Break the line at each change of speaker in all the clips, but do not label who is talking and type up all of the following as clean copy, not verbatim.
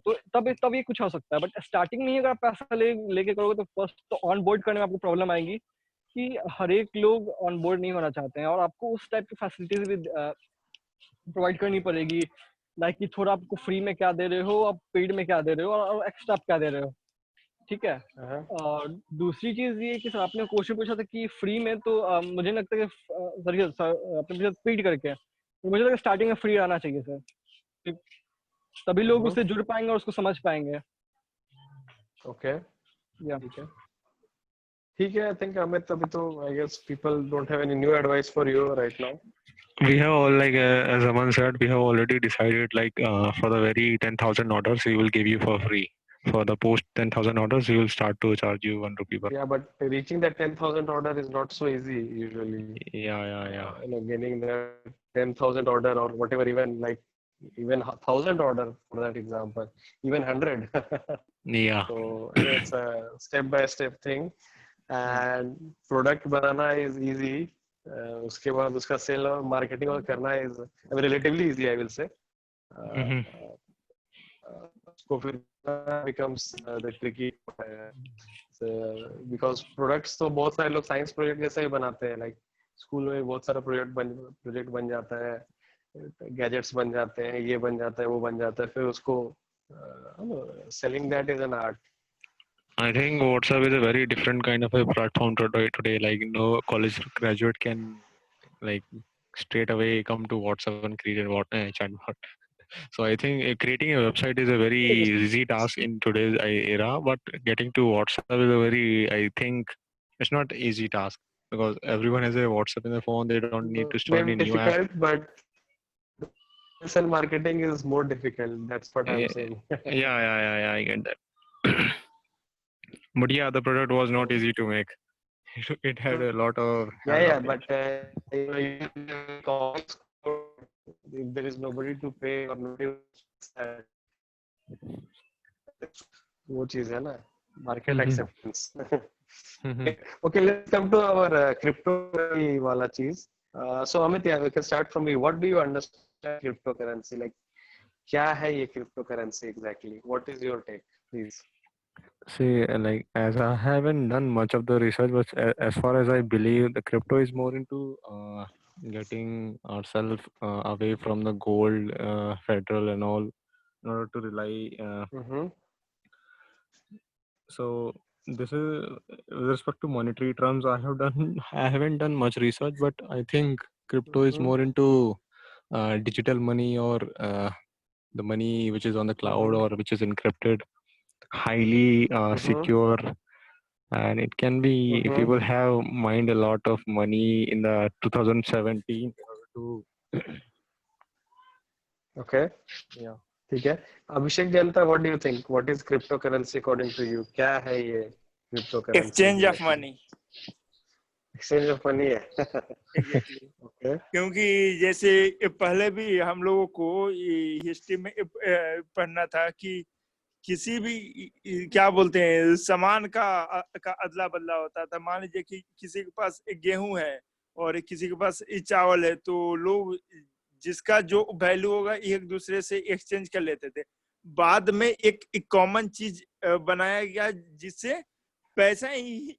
तो तब ये कुछ हो सकता है, बट स्टार्टिंग में ही अगर आप पैसा लेके करोगे तो फर्स्ट तो ऑन बोर्ड करने में आपको प्रॉब्लम आएगी कि हर एक लोग ऑन बोर्ड नहीं होना चाहते हैं, और आपको उस टाइप की फैसिलिटीज भी प्रोवाइड करनी पड़ेगी, लाइक कि थोड़ा आपको फ्री में क्या दे रहे हो, आप पेड में क्या दे रहे हो, और एक्स्ट्रा आप क्या दे रहे हो, ठीक है। और दूसरी चीज ये कि सर आपने क्वेश्चन पूछा था कि फ्री में, तो मुझे नहीं लगता कि सर आपने पूछा पेड करके, तो मुझे लगता है स्टार्टिंग में फ्री आना चाहिए सर, ठीक? तभी लोग उससे जुड़ पाएंगे और उसको समझ पाएंगे।
ओके,
या
ठीक है। आई थिंक अमित, अभी तो I guess people don't have any new advice for you right now.
We have all, like as Aman said, we have already decided, like for the very 10,000 orders we will give you for free. For the post 10,000 orders we will start to charge you 1 rupee per.
Yeah, but reaching that 10,000 order is not so easy usually.
Yeah.
Getting the 10,000 order or whatever, even 1,000 order for that example, even 100.
Yeah.
So it's a step by step thing, and product banana is easy. उसके बाद उसका cell और marketing और करना is relatively easy, I will say. उसको फिर becomes the tricky, because products तो बहुत सारे लोग साइंस प्रोजेक्ट जैसे ही बनाते हैं, लाइक स्कूल में बहुत सारा प्रोजेक्ट बन जाता है, गैजेट्स बन जाते हैं, ये बन जाता है, वो बन जाता है, फिर उसको selling that is an art.
I think WhatsApp is a very different kind of a platform today. Like no college graduate can like straight away come to WhatsApp and create a chatbot. So I think creating a website is a very easy task in today's era, but getting to WhatsApp is a very, I think it's not easy task, because everyone has a WhatsApp in their phone. They don't need to start any new app.
Difficult, but sell marketing is more difficult. That's what I'm saying.
Yeah, I get that. But yeah, the product was not easy to make. It had a lot of
but if there is nobody to pay or nobody, वो चीज है ना, market acceptance. Okay, let's come to our crypto वाला चीज. So Amit, yeah, we can start from you. What do you understand cryptocurrency? Like, क्या है ये cryptocurrency exactly? What is your take, please?
See, like as I haven't done much of the research, but as far as I believe, the crypto is more into getting ourselves away from the gold, federal, and all, in order to rely. So this is with respect to monetary terms. I haven't done much research, but I think crypto is more into digital money, or the money which is on the cloud or which is encrypted, highly secure, and it can be, if people have mined a lot of money in the 2017 to
Okay.
yeah.
ठीक है. Abhishek Janta, what do you think? What is cryptocurrency according to you? क्या है ये cryptocurrency?
Exchange of money.
Exchange of money है.
Exactly.
Okay.
क्योंकि जैसे पहले भी हम लोगों को हिस्ट्री में पढ़ना था कि किसी भी क्या बोलते हैं सामान का अदला बदला होता था. मान लीजिए कि किसी के पास गेहूं है और किसी के पास चावल है, तो लोग जिसका जो वैल्यू होगा एक दूसरे से एक्सचेंज कर लेते थे. बाद में एक कॉमन चीज बनाया गया जिससे पैसा ही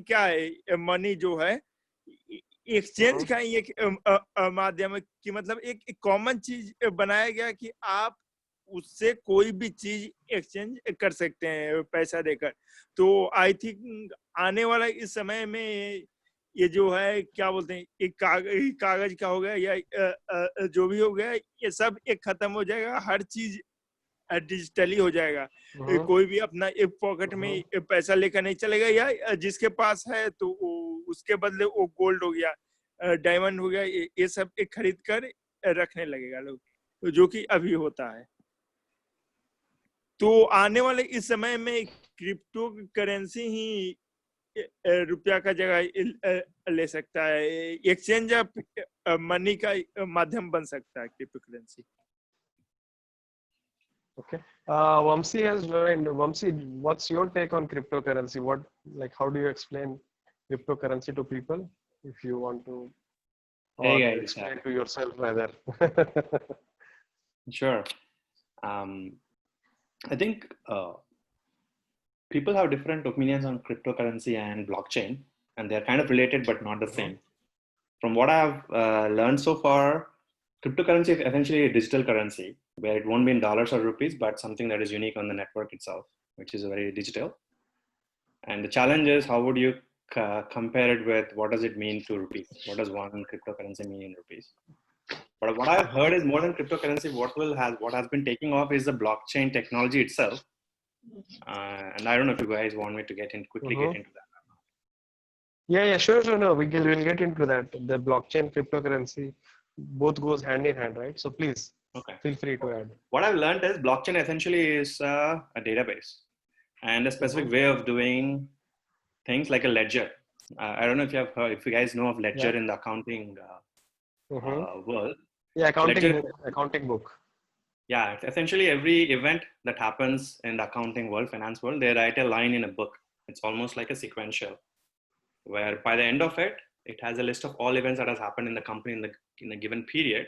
क्या है, मनी जो है एक्सचेंज का ही एक माध्यम है कि मतलब एक कॉमन चीज बनाया गया कि आप उससे कोई भी चीज एक्सचेंज कर सकते हैं पैसा देकर. तो आई थिंक आने वाला इस समय में ये जो है क्या बोलते हैं एक कागज का हो गया या जो भी हो गया, ये सब एक खत्म हो जाएगा. हर चीज डिजिटली हो जाएगा. कोई भी अपना एक पॉकेट में पैसा लेकर नहीं चलेगा, या जिसके पास है तो उसके बदले वो गोल्ड हो गया, डायमंड हो गया, ये सब एक खरीद कर रखने लगेगा लोग, तो जो कि अभी होता है. तो आने वाले इस समय में क्रिप्टो करेंसी ही रुपया का जगह ले सकता है. एक्सचेंज ऑफ मनी का माध्यम बन सकता है crypto currency.
Okay. Vamsi has joined. Vamsi, what's your take on cryptocurrency? How do you explain cryptocurrency to people, if you want to, or
hey guys,
explain to yourself rather?
Sure. I think people have different opinions on cryptocurrency and blockchain, and they're kind of related but not the same. From what I've learned so far, cryptocurrency is essentially a digital currency where it won't be in dollars or rupees, but something that is unique on the network itself, which is very digital. And the challenge is how would you compare it with what does it mean to rupees? What does one cryptocurrency mean in rupees? But what I've heard is more than cryptocurrency, what has been taking off is the blockchain technology itself. And I don't know if you guys want me to quickly get into that.
Yeah, sure. No, we'll get into that. The blockchain, cryptocurrency, both goes hand in hand, right? So please, feel free to add.
What I've learned is blockchain essentially is a database and a specific way of doing things like a ledger. I don't know if you have heard, if you guys know of ledger in the accounting world.
Yeah, accounting book.
Yeah, essentially every event that happens in the accounting world, finance world, they write a line in a book. It's almost like a sequential, where by the end of it, it has a list of all events that has happened in the company in a given period.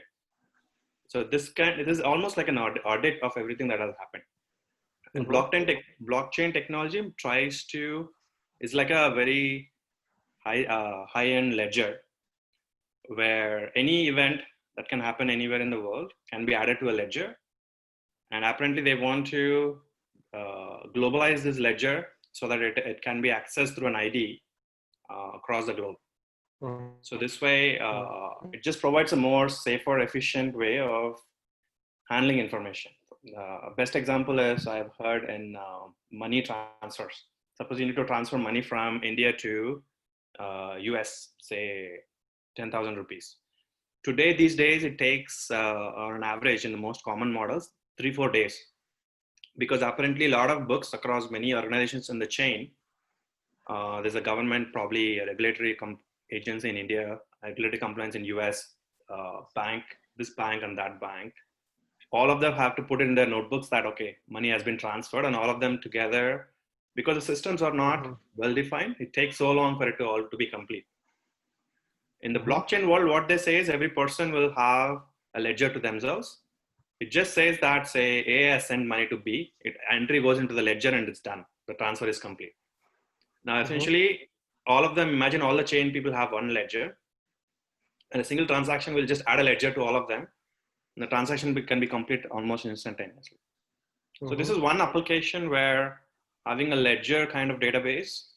So it is almost like an audit of everything that has happened. And blockchain technology is like a very high-end ledger where any event that can happen anywhere in the world can be added to a ledger. And apparently they want to globalize this ledger so that it can be accessed through an ID across the globe. So this way, it just provides a more safer, efficient way of handling information. Best example is I've heard in money transfers. Suppose you need to transfer money from India to US, say 10,000 rupees. These days, it takes on an average in the most common models, 3-4 days. Because apparently a lot of books across many organizations in the chain, there's a government, probably a regulatory agency in India, regulatory compliance in US, bank, this bank and that bank. All of them have to put in their notebooks that, okay, money has been transferred, and all of them together, because the systems are not well defined, it takes so long for it all to be complete. In the blockchain world, what they say is every person will have a ledger to themselves. It just says that, say, A has sent money to B, entry goes into the ledger and it's done. The transfer is complete. Now, essentially, all of them, imagine all the chain people have one ledger, and a single transaction will just add a ledger to all of them. And the transaction can be complete almost instantaneously. So this is one application where having a ledger kind of database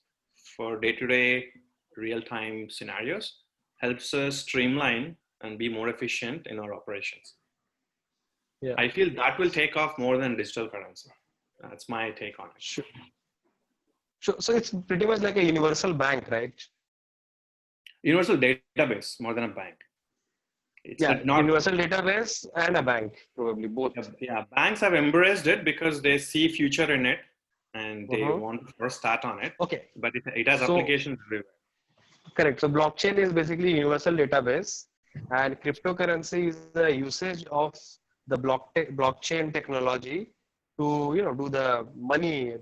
for day-to-day real-time scenarios helps us streamline and be more efficient in our operations. Yeah. I feel that will take off more than digital currency. That's my take on it.
Sure. So it's pretty much like a universal bank, right?
Universal database more than a bank.
It's universal database and a bank, probably both.
Yeah, banks have embraced it because they see future in it and they want to first start on it.
Okay.
But it has applications everywhere.
Correct. So blockchain is basically universal database, and cryptocurrency is the usage of the blockchain technology to do the money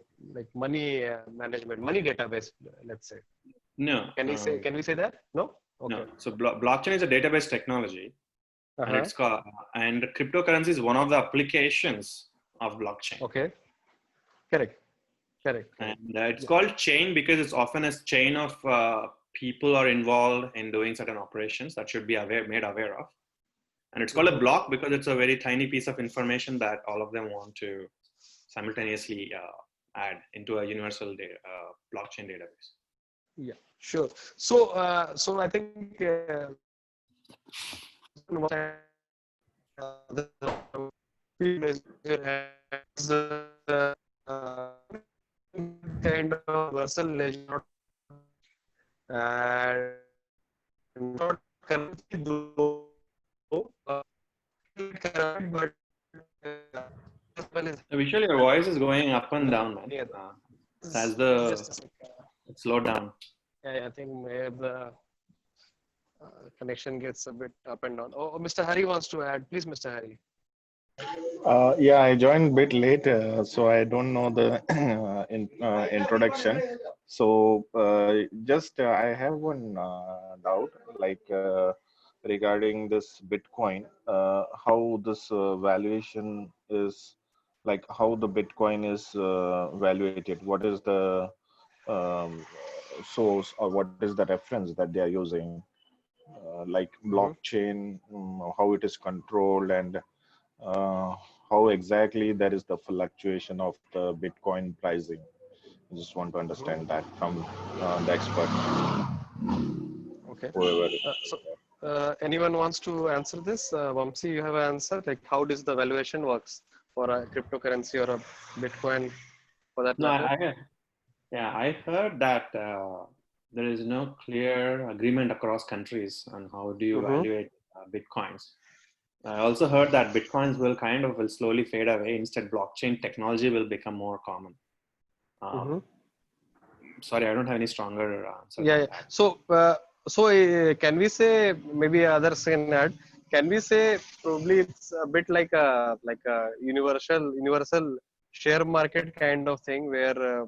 management, money database, let's say.
No.
Can we say that? No. Okay.
No. So blockchain is a database technology, and it's called, and cryptocurrency is one of the applications of blockchain.
Okay. Correct.
And it's called chain because it's often a chain of people are involved in doing certain operations that should be made aware of. And it's called a block because it's a very tiny piece of information that all of them want to simultaneously add into a universal blockchain database.
Yeah, sure. So I think kind of universal ledger and not currency though, but
visually your voice is going up and down, man. As slow down.
Yeah, I think the connection gets a bit up and down. Oh, Mr. Hari wants to add. Please, Mr. Hari.
Yeah, I joined a bit late, so I don't know the introduction. So I have one doubt, like regarding this Bitcoin, how this valuation is like how the Bitcoin is valuated, what is the um, source or what is the reference that they are using, like
Mm-hmm.
blockchain, how it is controlled, and uh, how exactly there is the fluctuation of the Bitcoin pricing. I just want to
Mm-hmm.
understand that from the expert,
Okay.
whoever.
Anyone wants to answer this? Vamsi, you have an answer? Like, how does the valuation works for a cryptocurrency or a Bitcoin, for that
No,
matter?
yeah, I heard that there is no clear agreement across countries on how do you
Mm-hmm.
evaluate bitcoins. I also heard that bitcoins will slowly fade away. Instead, blockchain technology will become more common. Um,
Mm-hmm.
sorry, I don't have any stronger answer
Yeah,
than
yeah.
that.
So can we say, maybe others can add? Can we say probably it's a bit like a universal share market kind of thing where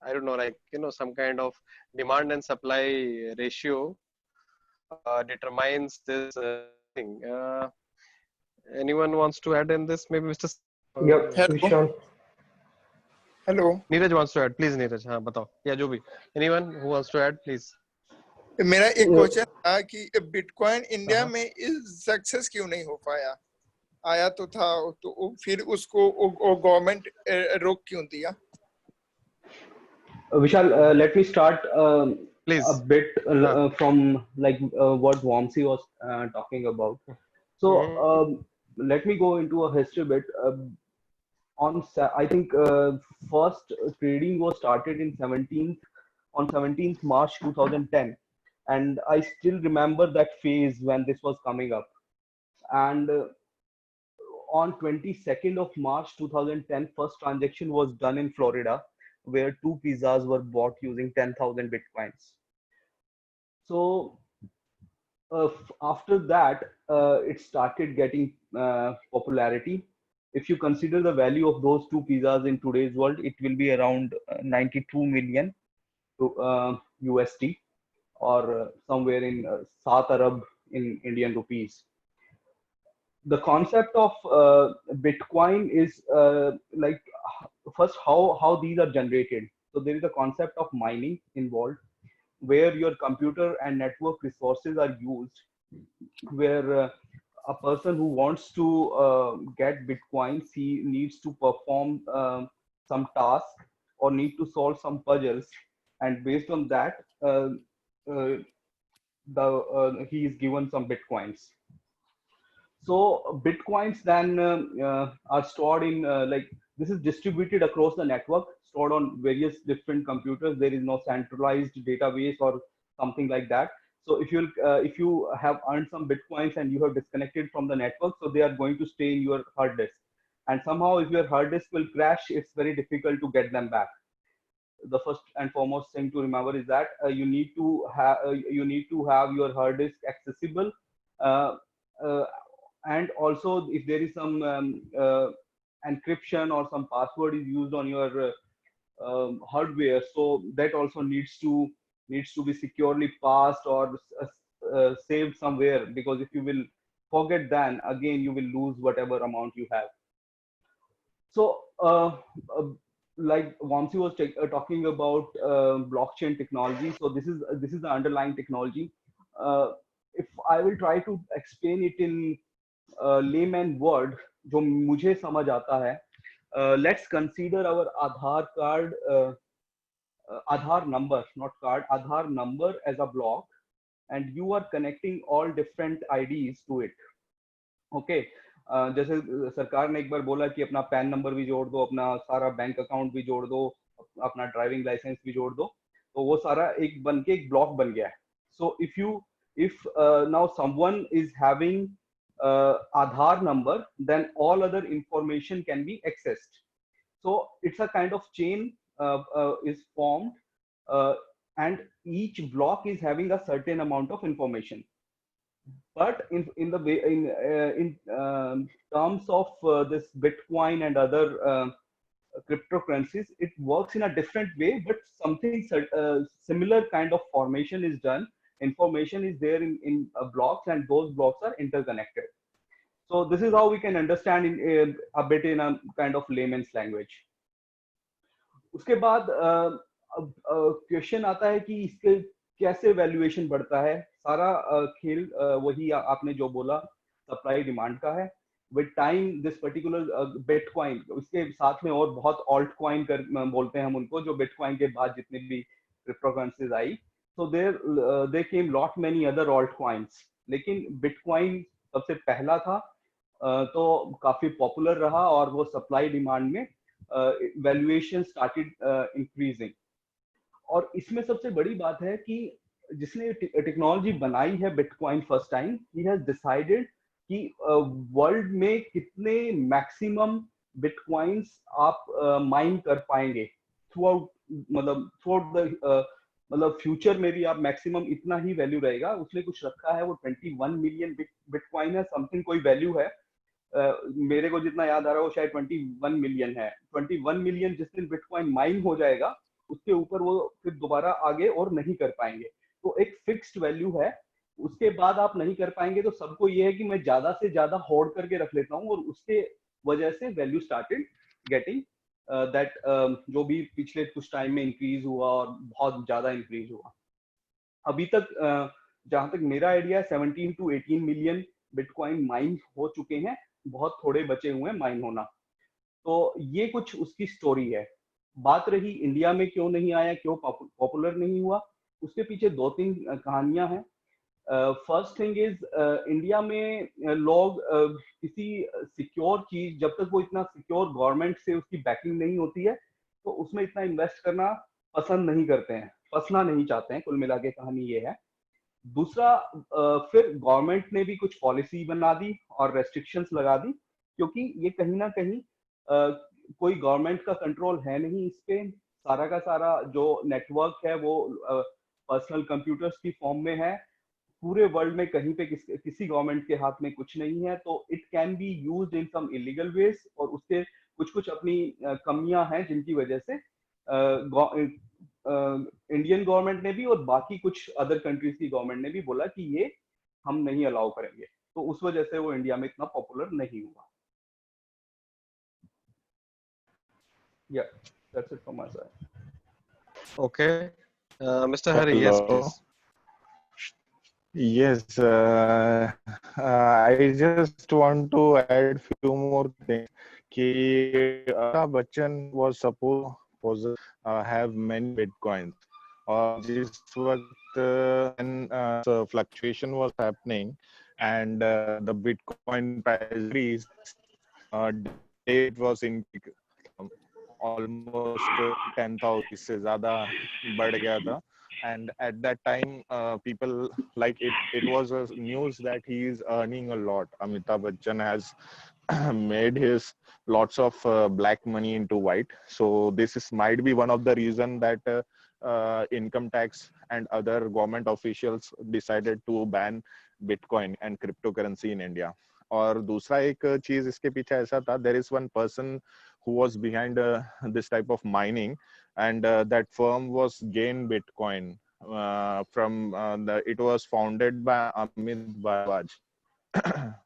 I don't know, like some kind of demand and supply ratio determines this thing. Anyone wants to add in this? Maybe Mr.
Yep,
hello
Vishal.
Hello
Neeraj wants to add. Please, Neeraj. हाँ बताओ. Yeah, जो भी. Anyone who wants to add, please.
मेरा एक
Yeah.
Question था कि bitcoin India
Uh-huh.
में success क्यों नहीं हो पाया? आया तो था, तो फिर उसको गवर्नमेंट रोक क्यों दिया?
Vishal, let me start a
Please.
bit
हाँ.
from like what Vamsi was talking about. So
Mm-hmm.
let me go into a history bit. I think first trading was started in 17th March 2010, and I still remember that phase when this was coming up. And on 22nd of March 2010, first transaction was done in Florida, where two pizzas were bought using 10,000 bitcoins. So after that, it started getting popularity. If you consider the value of those two pizzas in today's world, it will be around 92 million USD, or somewhere in Sat Arab in Indian rupees. The concept of Bitcoin is like, first, how these are generated. So there is a concept of mining involved, where your computer and network resources are used, where a person who wants to get bitcoins, he needs to perform some task or need to solve some puzzles, and based on that, uh, he is given some bitcoins. So bitcoins then are stored in like, this is distributed across the network, stored on various different computers. There is no centralized database or something like that. So if you have earned some bitcoins and you have disconnected from the network, so they are going to stay in your hard disk. And somehow, if your hard disk will crash, it's very difficult to get them back. The first and foremost thing to remember is that you need to have your hard disk accessible, uh, uh, and also if there is some encryption or some password is used on your hardware, so that also needs to be securely passed or saved somewhere, because if you will forget, then again you will lose whatever amount you have. So, uh, like Vamsi was talking about blockchain technology. So this is the underlying technology. If I will try to explain it in layman word, जो मुझे समझ आता है, let's consider our Aadhaar number, not card, Aadhaar number as a block, and you are connecting all different IDs to it. Okay जैसे सरकार ने एक बार बोला कि अपना पैन नंबर भी जोड़ दो, अपना सारा बैंक अकाउंट भी जोड़ दो, अपना ड्राइविंग लाइसेंस भी जोड़ दो, तो वो सारा एक बन के एक ब्लॉक बन गया है. सो if now someone is having Aadhaar number, then all other information can be accessed. So it's a kind of chain is formed, uh, and each block is having a certain amount of information. But in the way in terms of this Bitcoin and other cryptocurrencies, it works in a different way, but something similar kind of formation is done. Information is there in blocks, and those blocks are interconnected.
So this is how we can understand in a bit in a kind of layman's language. उसके बाद question आता है कि इसके कैसे valuation बढ़ता है. सारा खेल वही आपने जो बोला सप्लाई डिमांड का है. With time this particular bitcoin, उसके साथ में और बहुत ऑल्ट कॉइन कर बोलते हैं हम उनको, जो बिटकॉइन के बाद जितने भी cryptocurrencies I, so there came lot many other altcoins, लेकिन बिटकॉइन सबसे पहला था. तो काफी पॉपुलर रहा और वो सप्लाई डिमांड में वैल्यूएशन स्टार्टेड इंक्रीजिंग. और इसमें सबसे बड़ी बात है कि जिसने टेक्नोलॉजी बनाई है bitcoin first time, he has decided कि वर्ल्ड में कितने मैक्सिमम बिटकॉइंस आप माइन कर पाएंगे थ्रू आउट, मतलब फ्यूचर में भी आप मैक्सिमम इतना ही वैल्यू रहेगा. उसने कुछ रखा है, वो 21 मिलियन बिटकॉइन है, समथिंग कोई वैल्यू है. मेरे को जितना याद आ रहा है वो शायद 21 मिलियन है. 21 मिलियन जिस दिन बिटकॉइन माइन हो जाएगा उसके ऊपर वो फिर दोबारा आगे और नहीं कर पाएंगे. तो एक फिक्स्ड वैल्यू है, उसके बाद आप नहीं कर पाएंगे. तो सबको ये है कि मैं ज्यादा से ज्यादा होल्ड करके रख लेता हूँ, और उसके वजह से वैल्यू स्टार्टेड गेटिंग दैट, जो भी पिछले कुछ टाइम में इंक्रीज हुआ और बहुत ज्यादा इंक्रीज हुआ. अभी तक जहां तक मेरा आइडिया है 17 to 18 मिलियन बिटकॉइन माइन हो चुके हैं, बहुत थोड़े बचे हुए हैं माइन होना. तो ये कुछ उसकी स्टोरी है. बात रही इंडिया में क्यों नहीं आया, क्यों पॉपुलर नहीं हुआ, उसके पीछे 2-3 कहानियां हैं. फर्स्ट थिंग इज, इंडिया में लोग किसी सिक्योर चीज, जब तक वो इतना सिक्योर गवर्नमेंट से उसकी बैकिंग नहीं होती है, तो उसमें इतना इन्वेस्ट करना पसंद नहीं करते हैं, फंसना नहीं चाहते हैं. कुल मिला के कहानी ये है. दूसरा, फिर गवर्नमेंट ने भी कुछ पॉलिसी बना दी और रेस्ट्रिक्शंस लगा दी, क्योंकि ये कहीं ना कहीं कोई गवर्नमेंट का कंट्रोल है नहीं इस पे. सारा का सारा जो नेटवर्क है वो पर्सनल कंप्यूटर्स की फॉर्म में है. पूरे वर्ल्ड में कहीं पे किसी गवर्नमेंट के हाथ में कुछ नहीं है. तो it can be used in some illegal ways, और उसके कुछ कुछ अपनी कमियां हैं जिनकी वजह से इंडियन गवर्नमेंट ने भी और बाकी कुछ अदर कंट्रीज की गवर्नमेंट ने भी बोला कि ये हम नहीं अलाउ करेंगे. तो उस वजह से वो इंडिया में इतना पॉपुलर नहीं हुआ. Yeah, that's it from my side.
Okay, Mr. Hari, yes,
Hello.
please.
Yes, I just want to add few more things. कि Amitabh Bachchan was supposed to have many bitcoins, और जिस वक्त fluctuation was happening and the bitcoin price increased, it was in almost 10,000 से ज़्यादा बढ़ गया था. And at that time, people like it was a news that he is earning a lot. Amitabh Bachchan has made his lots of black money into white. So this is might be one of the reason that income tax and other government officials decided to ban Bitcoin and cryptocurrency in India. और दूसरा एक चीज इसके पीछे ऐसा था, there is one person who was behind this type of mining, and that firm was Gain Bitcoin. It was founded by Amit Bharadwaj.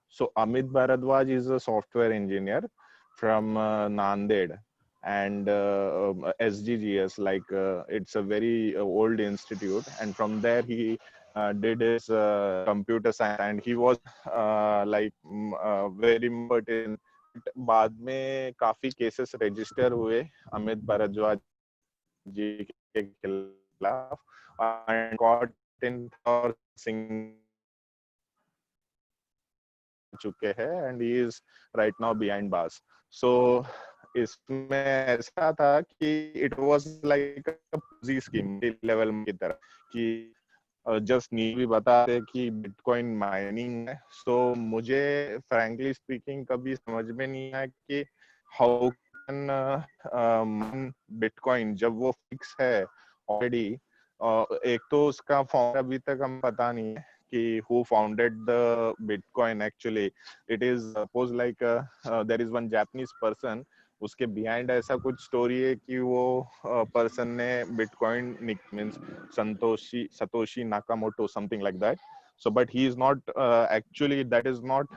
So Amit Bharadwaj is a software engineer from Nanded, and SGGS, like it's a very old institute, and from there he did his computer science, and he was very much in. बाद में काफी cases register हुए अमित भारद्वाज जी के खिलाफ, and caught in for चुके हैं, and he is right now behind bars. So इसमें ऐसा था कि it was like a Ponzi scheme level की तरह, कि जस्ट नील भी बताते कि बिटकॉइन माइनिंग है. सो मुझे फ्रैंकली स्पीकिंग कभी समझ में नहीं आया कि हाउ कैन बिटकॉइन जब वो फिक्स है ऑलरेडी. एक तो उसका फाउंडर अभी तक हम पता नहीं है कि who founded the Bitcoin actually. It is suppose like there is one Japanese person, उसके बिहाइंड ऐसा कुछ स्टोरी है कि वो पर्सन ने bitcoin means Satoshi Nakamoto something like that. So but he is not actually, that is not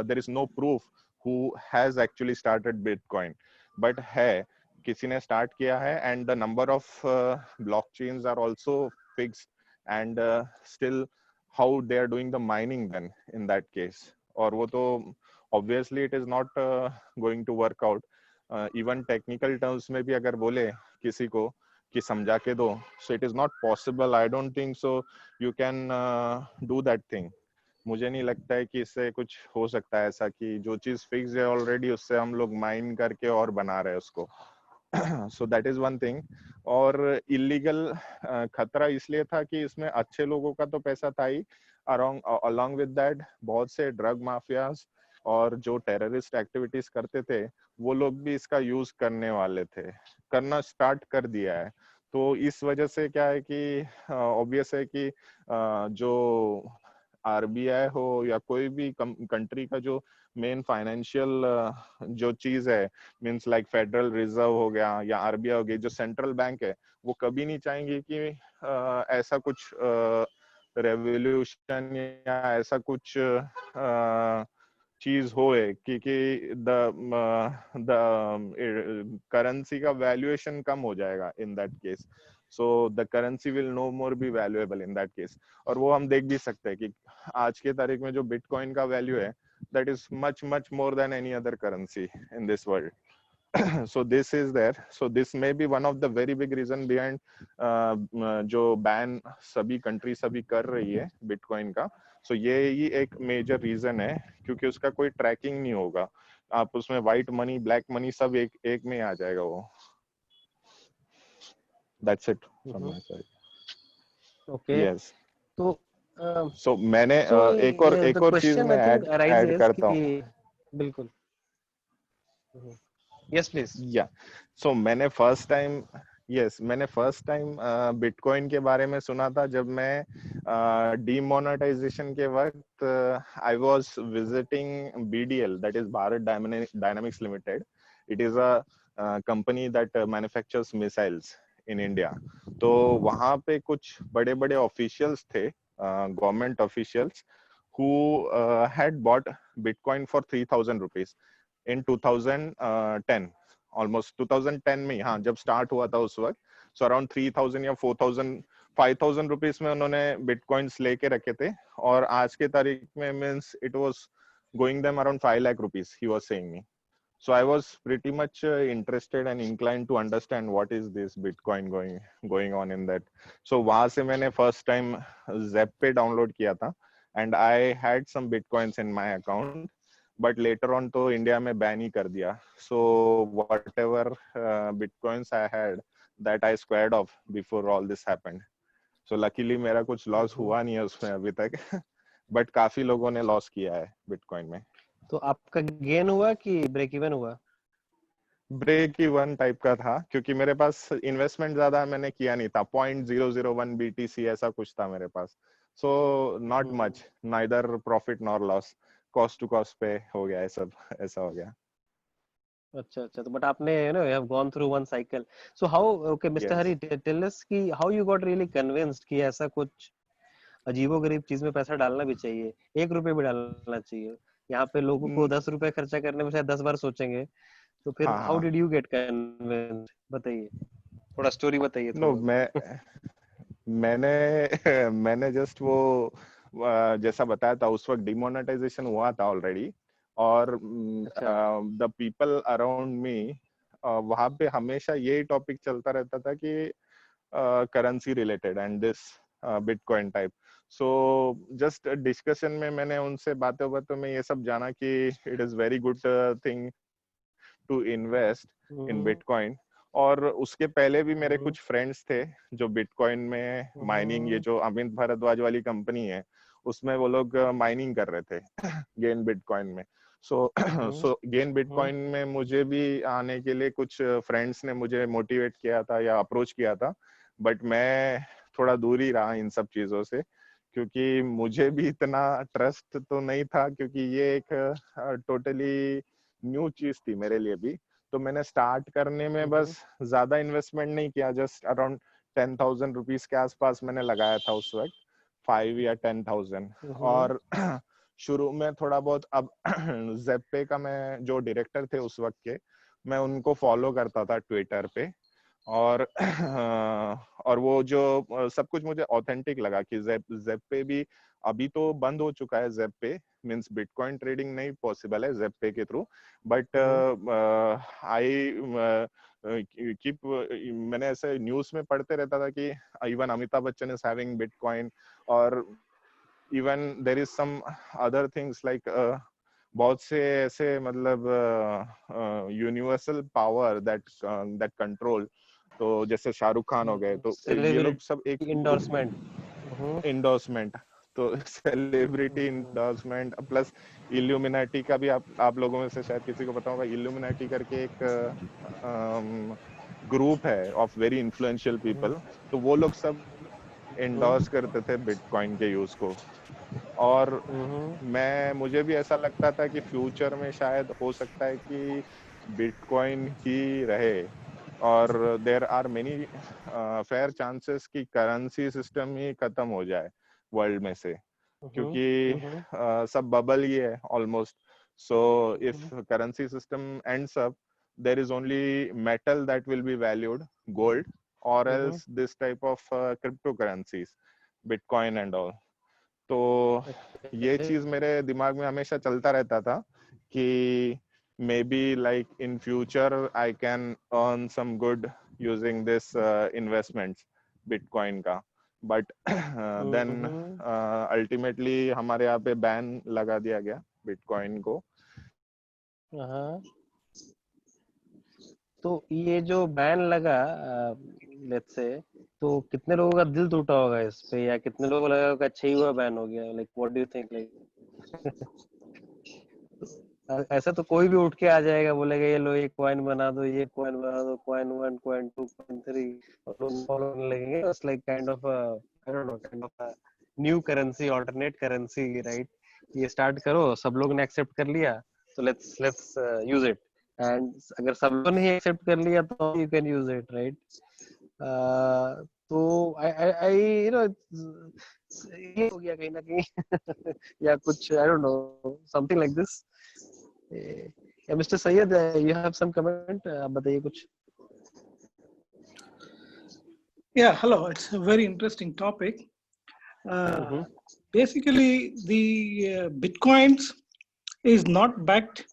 there is no proof who has actually started Bitcoin, but है किसी ने start किया है, and the number of blockchains are also fixed, and still how they are doing the mining then in that case. और वो तो obviously it is not going to work out. Even technical terms में भी अगर बोले किसी को कि समझा के दो, so it is not possible. I don't think so you can do that thing. मुझे नहीं लगता है कि इससे कुछ हो सकता है ऐसा कि जो चीज फिक्स है ऑलरेडी उससे हम लोग माइन करके और बना रहे हैं उसको. So that is one thing. और इलीगल खतरा इसलिए था कि इसमें अच्छे लोगों का तो पैसा था ही, along with that बहुत से ड्रग माफियाज और जो टेररिस्ट एक्टिविटीज करते थे वो लोग भी इसका यूज करने वाले थे, करना स्टार्ट कर दिया है. तो इस वजह से क्या है कि ऑब्वियस है कि जो आरबीआई हो या कोई भी कंट्री का जो मेन फाइनेंशियल जो चीज है, मींस लाइक फेडरल रिजर्व हो गया या आरबीआई हो गई, जो सेंट्रल बैंक है, वो कभी नहीं चाहेंगे कि ऐसा कुछ रेवोल्यूशन या ऐसा कुछ चीज होए कि द करेंसी का वैल्यूएशन कम हो जाएगा in that case. So the currency will no more be valuable in that case. और वो हम देख भी सकते हैं कि आज के तारीख में जो बिटकॉइन का वैल्यू है, that is much more than any other currency in this world. So this is there. So this may be one of the very big reason behind जो बैन सभी कंट्री सभी कर रही है बिटकॉइन का. So ये ही एक मेजर रीजन है, क्योंकि उसका कोई ट्रैकिंग नहीं होगा. आप उसमें व्हाइट मनी ब्लैक मनी सब एक में आ जाएगा वो. That's it from my side.
Okay.
Yes.
तो
So मैंने एक और चीज मैं ऐड करता हूँ.
बिल्कुल. Yes please.
Yeah. So मैंने फर्स्ट टाइम बिटकॉइन के बारे में सुना था जब मैं डीमोनेटाइजेशन के वक्त I was visiting BDL, that is Bharat Dynamics Limited. It is a company that manufactures missiles in India. तो वहाँ पे कुछ बड़े बड़े ऑफिशियल्स थे, government officials, who had bought Bitcoin for 3,000 rupees in 2010, almost 2010 में, हाँ जब स्टार्ट हुआ था उस वक्त. So around 3,000 या 4,000 5,000 रुपीस में उन्होंने बिटकॉइंस लेके रखे थे, और आज के तारीख में means it was going them around 5 lakh rupees, he was saying me. So I was pretty much interested and inclined to understand what is this Bitcoin going on in that. So वहाँ से मैंने first time Zeppe डाउनलोड किया था, and I had some Bitcoins in my account, but later on तो India में ban ही कर दिया. So whatever Bitcoins I had, that I squared off before all this happened. So luckily मेरा कुछ loss हुआ नहीं है उसमें अभी तक, but काफी लोगों ने लॉस किया है Bitcoin में.
तो आपका गेन हुआ कि ब्रेक इवन हुआ?
ब्रेक इवन टाइप का था, क्योंकि मेरे पास इन्वेस्टमेंट ज्यादा मैंने किया नहीं था. 0.001 BTC ऐसा कुछ था मेरे पास. So not much, neither profit nor loss, cost to cost पे हो गया है सब, ऐसा हो गया.
अच्छा. तो बट आपने you have gone through one cycle. So how, okay mister Hari, tell us कि how you got really convinced कि ऐसा कुछ अजीबोगरीब चीज में पैसा डालना भी चाहिए, 1 रुपए भी डालना चाहिए. यहाँ पे लोगों को 10 रुपए खर्चा करने में शायद 10 बार सोचेंगे. तो फिर how did you get convinced, बताइए थोड़ा स्टोरी बताइए.
नो मैंने जस्ट वो जैसा बताया था उस वक्त डिमोनेटाइजेशन हुआ था ऑलरेडी, और द पीपल अराउंड मी, वहां पे हमेशा यही टॉपिक चलता रहता था कि currency related and this bitcoin type. So just discussion में मैंने उनसे बातों में ये सब जाना कि it is very good thing to invest in bitcoin. और उसके पहले भी मेरे कुछ फ्रेंड्स थे जो बिटकॉइन में माइनिंग, ये जो अमित भारद्वाज वाली कंपनी है उसमें वो लोग माइनिंग कर रहे थे गेन बिटकॉइन में. सो गेन बिटकॉइन में मुझे भी आने के लिए कुछ फ्रेंड्स ने मुझे मोटिवेट किया था या अप्रोच किया था, बट मैं थोड़ा दूर ही रहा इन सब चीजों से, क्योंकि मुझे भी इतना ट्रस्ट तो नहीं था, क्योंकि ये एक टोटली न्यू चीज थी मेरे लिए भी. तो मैंने स्टार्ट करने में बस ज्यादा इन्वेस्टमेंट नहीं किया, जस्ट अराउंड 10,000 रुपीज के आसपास मैंने लगाया था उस वक्त. 5 या 10,000। और शुरू में थोड़ा बहुत, अब ज़ेप्पे का मैं जो डायरेक्टर थे उस वक्त के, मैं उनको फॉलो करता था ट्विटर पे, और वो जो सब कुछ मुझे ऑथेंटिक लगा कि ज़ेप्पे भी अभी तो बंद हो चुका है। ज़ेप्पे मींस बिटकॉइन ट्रेडिंग नहीं पॉसिबल है ज़ेप्पे के थ्रू, बट आई कीप, मैंने ऐसे न्यूज़ में पढ़ते रहता था कि even Amitabh Bachchan is having bitcoin, और even there is some other things like बहुत से ऐसे मतलब यूनिवर्सल पावर दैट कंट्रोल, तो जैसे शाहरुख खान हो गए, तो ये लोग सब एक इंडोर्समेंट, तो सेलिब्रिटी इंडोर्समेंट प्लस इल्यूमिनाटी का भी आप लोगों में से शायद किसी को पता होगा, इल्यूमिनाटी करके एक ग्रुप है ऑफ वेरी इन्फ्लुएंशियल पीपल, तो वो लोग सब इंडोर्स करते थे बिटकॉइन के यूज को। और मुझे भी ऐसा लगता था कि फ्यूचर में शायद हो सकता है कि बिटकॉइन ही रहे, और there are many fair chances कि करेंसी सिस्टम ही खत्म हो जाए वर्ल्ड में से, क्योंकि सब बबल ही है almost. So if currency system ends up, there is only metal that will be valued, gold, or else this type of cryptocurrencies, bitcoin and all. तो ये चीज मेरे दिमाग में हमेशा चलता रहता था कि maybe like in future I can earn some good using this investments bitcoin का, बट देन अल्टीमेटली हमारे यहाँ पे बैन लगा दिया गया बिटकॉइन को।
तो ये जो बैन लगा, लेट्स से, तो कितने लोगों का दिल टूटा होगा इस पे, या कितने लोगों को लगा होगा अच्छा ही हुआ बैन हो गया? Like what do you think? Like ऐसा तो कोई भी उठ के आ जाएगा, बोलेगा ये लो ये कॉइन बना दो, ये कॉइन बना दो, कॉइन 1 कॉइन 2 कॉइन 3, और लोग फॉलो करने लगेंगे। It's like kind of I don't no, kind of new currency, alternate currency, right? ये स्टार्ट करो, सब लोग ने एक्सेप्ट कर लिया, तो लेट्स यूज इट, एंड अगर सब लोगों ने एक्सेप्ट कर लिया तो you can use it, right? तो आई यू नो ये हो गया कहीं ना कहीं या कुछ, I don't know, something like this. Mister Syed, you have some comment? आप बताइए कुछ।
Yeah, hello. It's a very interesting topic. Basically, the bitcoins is not backed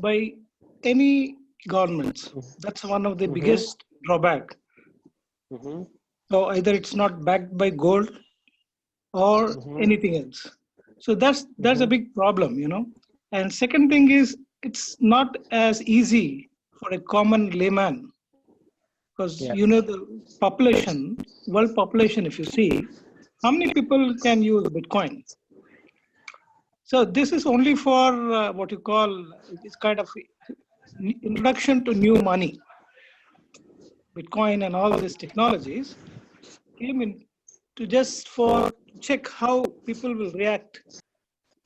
by any governments. That's one of the biggest drawback. So either it's not backed by gold or anything else. So that's a big problem, you know. And second thing is, it's not as easy for a common layman, because you know the population, world population, if you see, how many people can use Bitcoin? So this is only for what you call, it's kind of introduction to new money. Bitcoin and all these technologies came in to just for check how people will react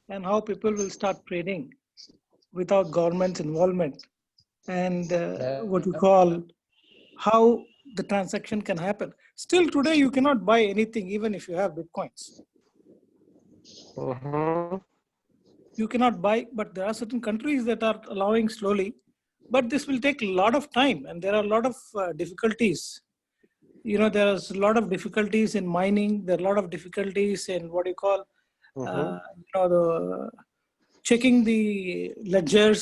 and how people will start trading without government's involvement, and what you call how the transaction can happen. Still today, you cannot buy anything even if you have Bitcoins. You cannot buy, but there are certain countries that are allowing slowly, but this will take a lot of time, and there are a lot of difficulties. You know, there's a lot of difficulties in mining. There are a lot of difficulties in what you call, you know, the checking the ledgers.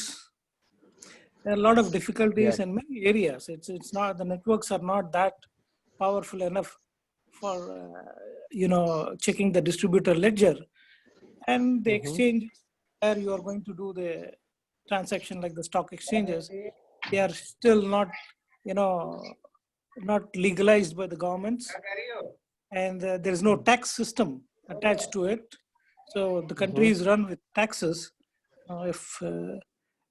There are a lot of difficulties in many areas. It's not, the networks are not that powerful enough for you know, checking the distributor ledger, and the exchange where you are going to do the transaction, like the stock exchanges, they are still not, you know, not legalized by the governments, and there is no tax system attached to it. So the country is run with taxes. If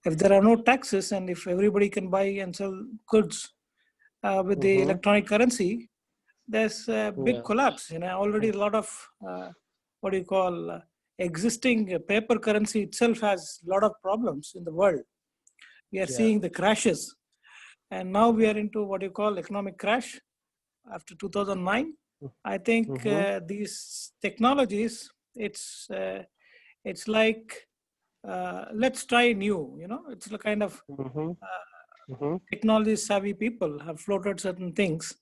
there are no taxes, and if everybody can buy and sell goods with the electronic currency, there's a big collapse. You know, already a lot of what do you call, existing paper currency itself has a lot of problems in the world. We are seeing the crashes, and now we are into what you call economic crash after 2009.
I think these technologies, it's like let's try new. It's a kind of technology savvy people have floated certain things,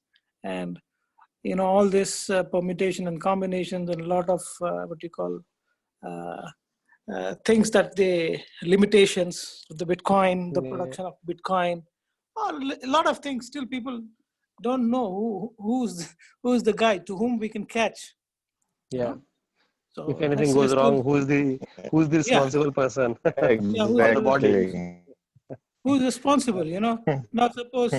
and all this permutation and combinations and a lot of what you call things that the limitations of the Bitcoin, the production of Bitcoin, a lot of things. Still, people don't know who's the guy to whom we can catch. Yeah.
So
if anything goes wrong, who's the responsible person?
Exactly.
Who's responsible? Now suppose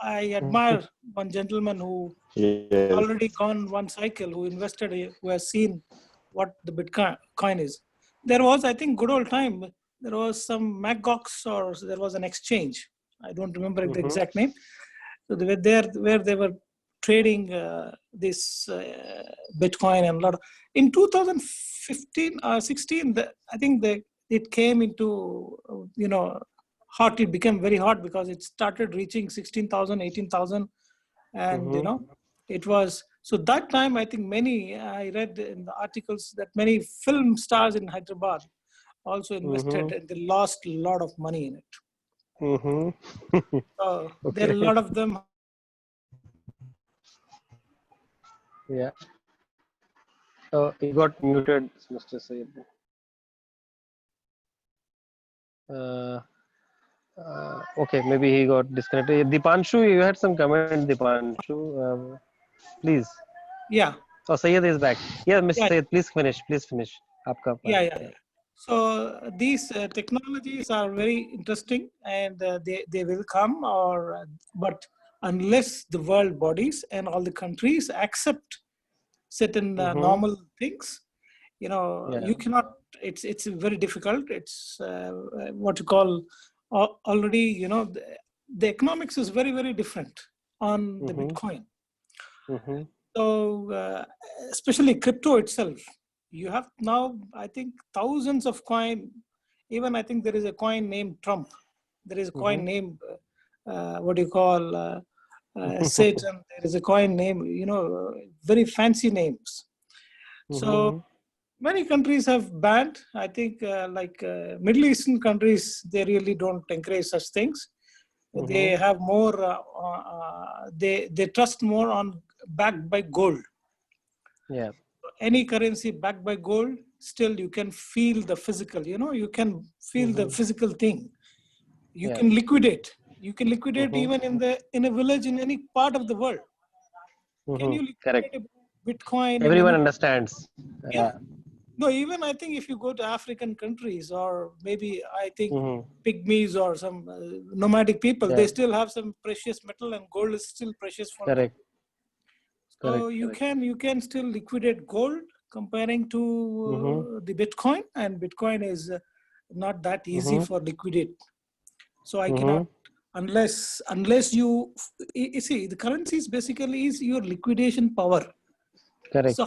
I admire one gentleman who already gone one cycle, who invested, who has seen what the Bitcoin is. There was, I think, good old time. There was some MacGox, or there was an exchange. I don't remember the exact name. So they were there where they were trading this Bitcoin and a lot of, in 2015 or 16, I think it came into, hot. It became very hot because it started reaching 16,000, 18,000. And, it was, so that time, I think I read in the articles that many film stars in Hyderabad also invested and they lost a lot of money in it. So there are a lot of them. Yeah. Oh, he got muted, Mr. Sayed. Okay, maybe he got disconnected. Dipanshu, you had some comment, Dipanshu. Please. Yeah. Oh, Sayed is back. Yeah, Mr. Sayed, please finish. Aapka part. So these technologies are very interesting, and they will come, but unless the world bodies and all the countries accept certain normal things, you cannot. It's very difficult. It's what you call already. The economics is very, very different on the Bitcoin. So especially crypto itself, you have now, I think, thousands of coin. Even I think there is a coin named Trump. There is a coin named what do you call Satan. There is a coin name, very fancy names. So many countries have banned. I think like Middle Eastern countries, they really don't encourage such things. They have more. They trust more on backed by gold. Yeah. Any currency backed by gold, still you can feel the physical. You can feel the physical thing. You can liquidate. You can liquidate even in a village in any part of the world. Can you liquidate a Bitcoin? Everyone understands. Yeah. No, even I think if you go to African countries, or maybe I think pygmies or some nomadic people, they still have some precious metal, and gold is still precious for them. So you can still liquidate gold comparing to the Bitcoin, and Bitcoin is not that easy for liquidate. So I cannot, unless you see, the currencies basically is your liquidation power. So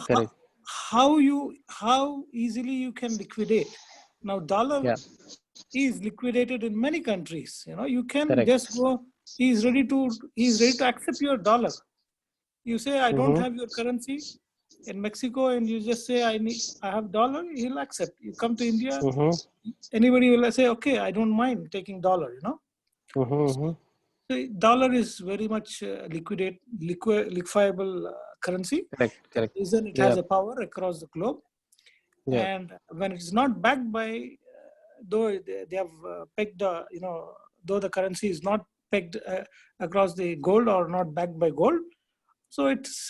how easily you can liquidate. Now dollar is liquidated in many countries. You can just go. He's ready to accept your dollar. You say, I don't have your currency in Mexico, and you just say, I have dollar. He'll accept. You come to India, anybody will say, okay, I don't mind taking dollar. So dollar is very much liquidable currency. Correct. Reason it has a power across the globe. And when it's not backed by, though they have pegged, though the currency is not pegged across the gold or not backed by gold. So it's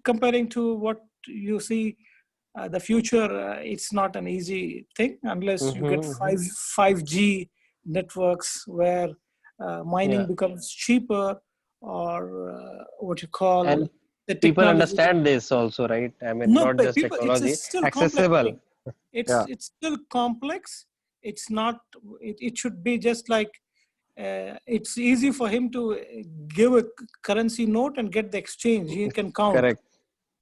comparing to what you see, the future, it's not an easy thing unless you get 5G networks where mining becomes cheaper, or what you call. And the people understand this also, right? I mean, not just people, technology, it's still accessible. It's still complex. It's not. It should be just like. It's easy for him to give a currency note and get the exchange. He can count. Correct.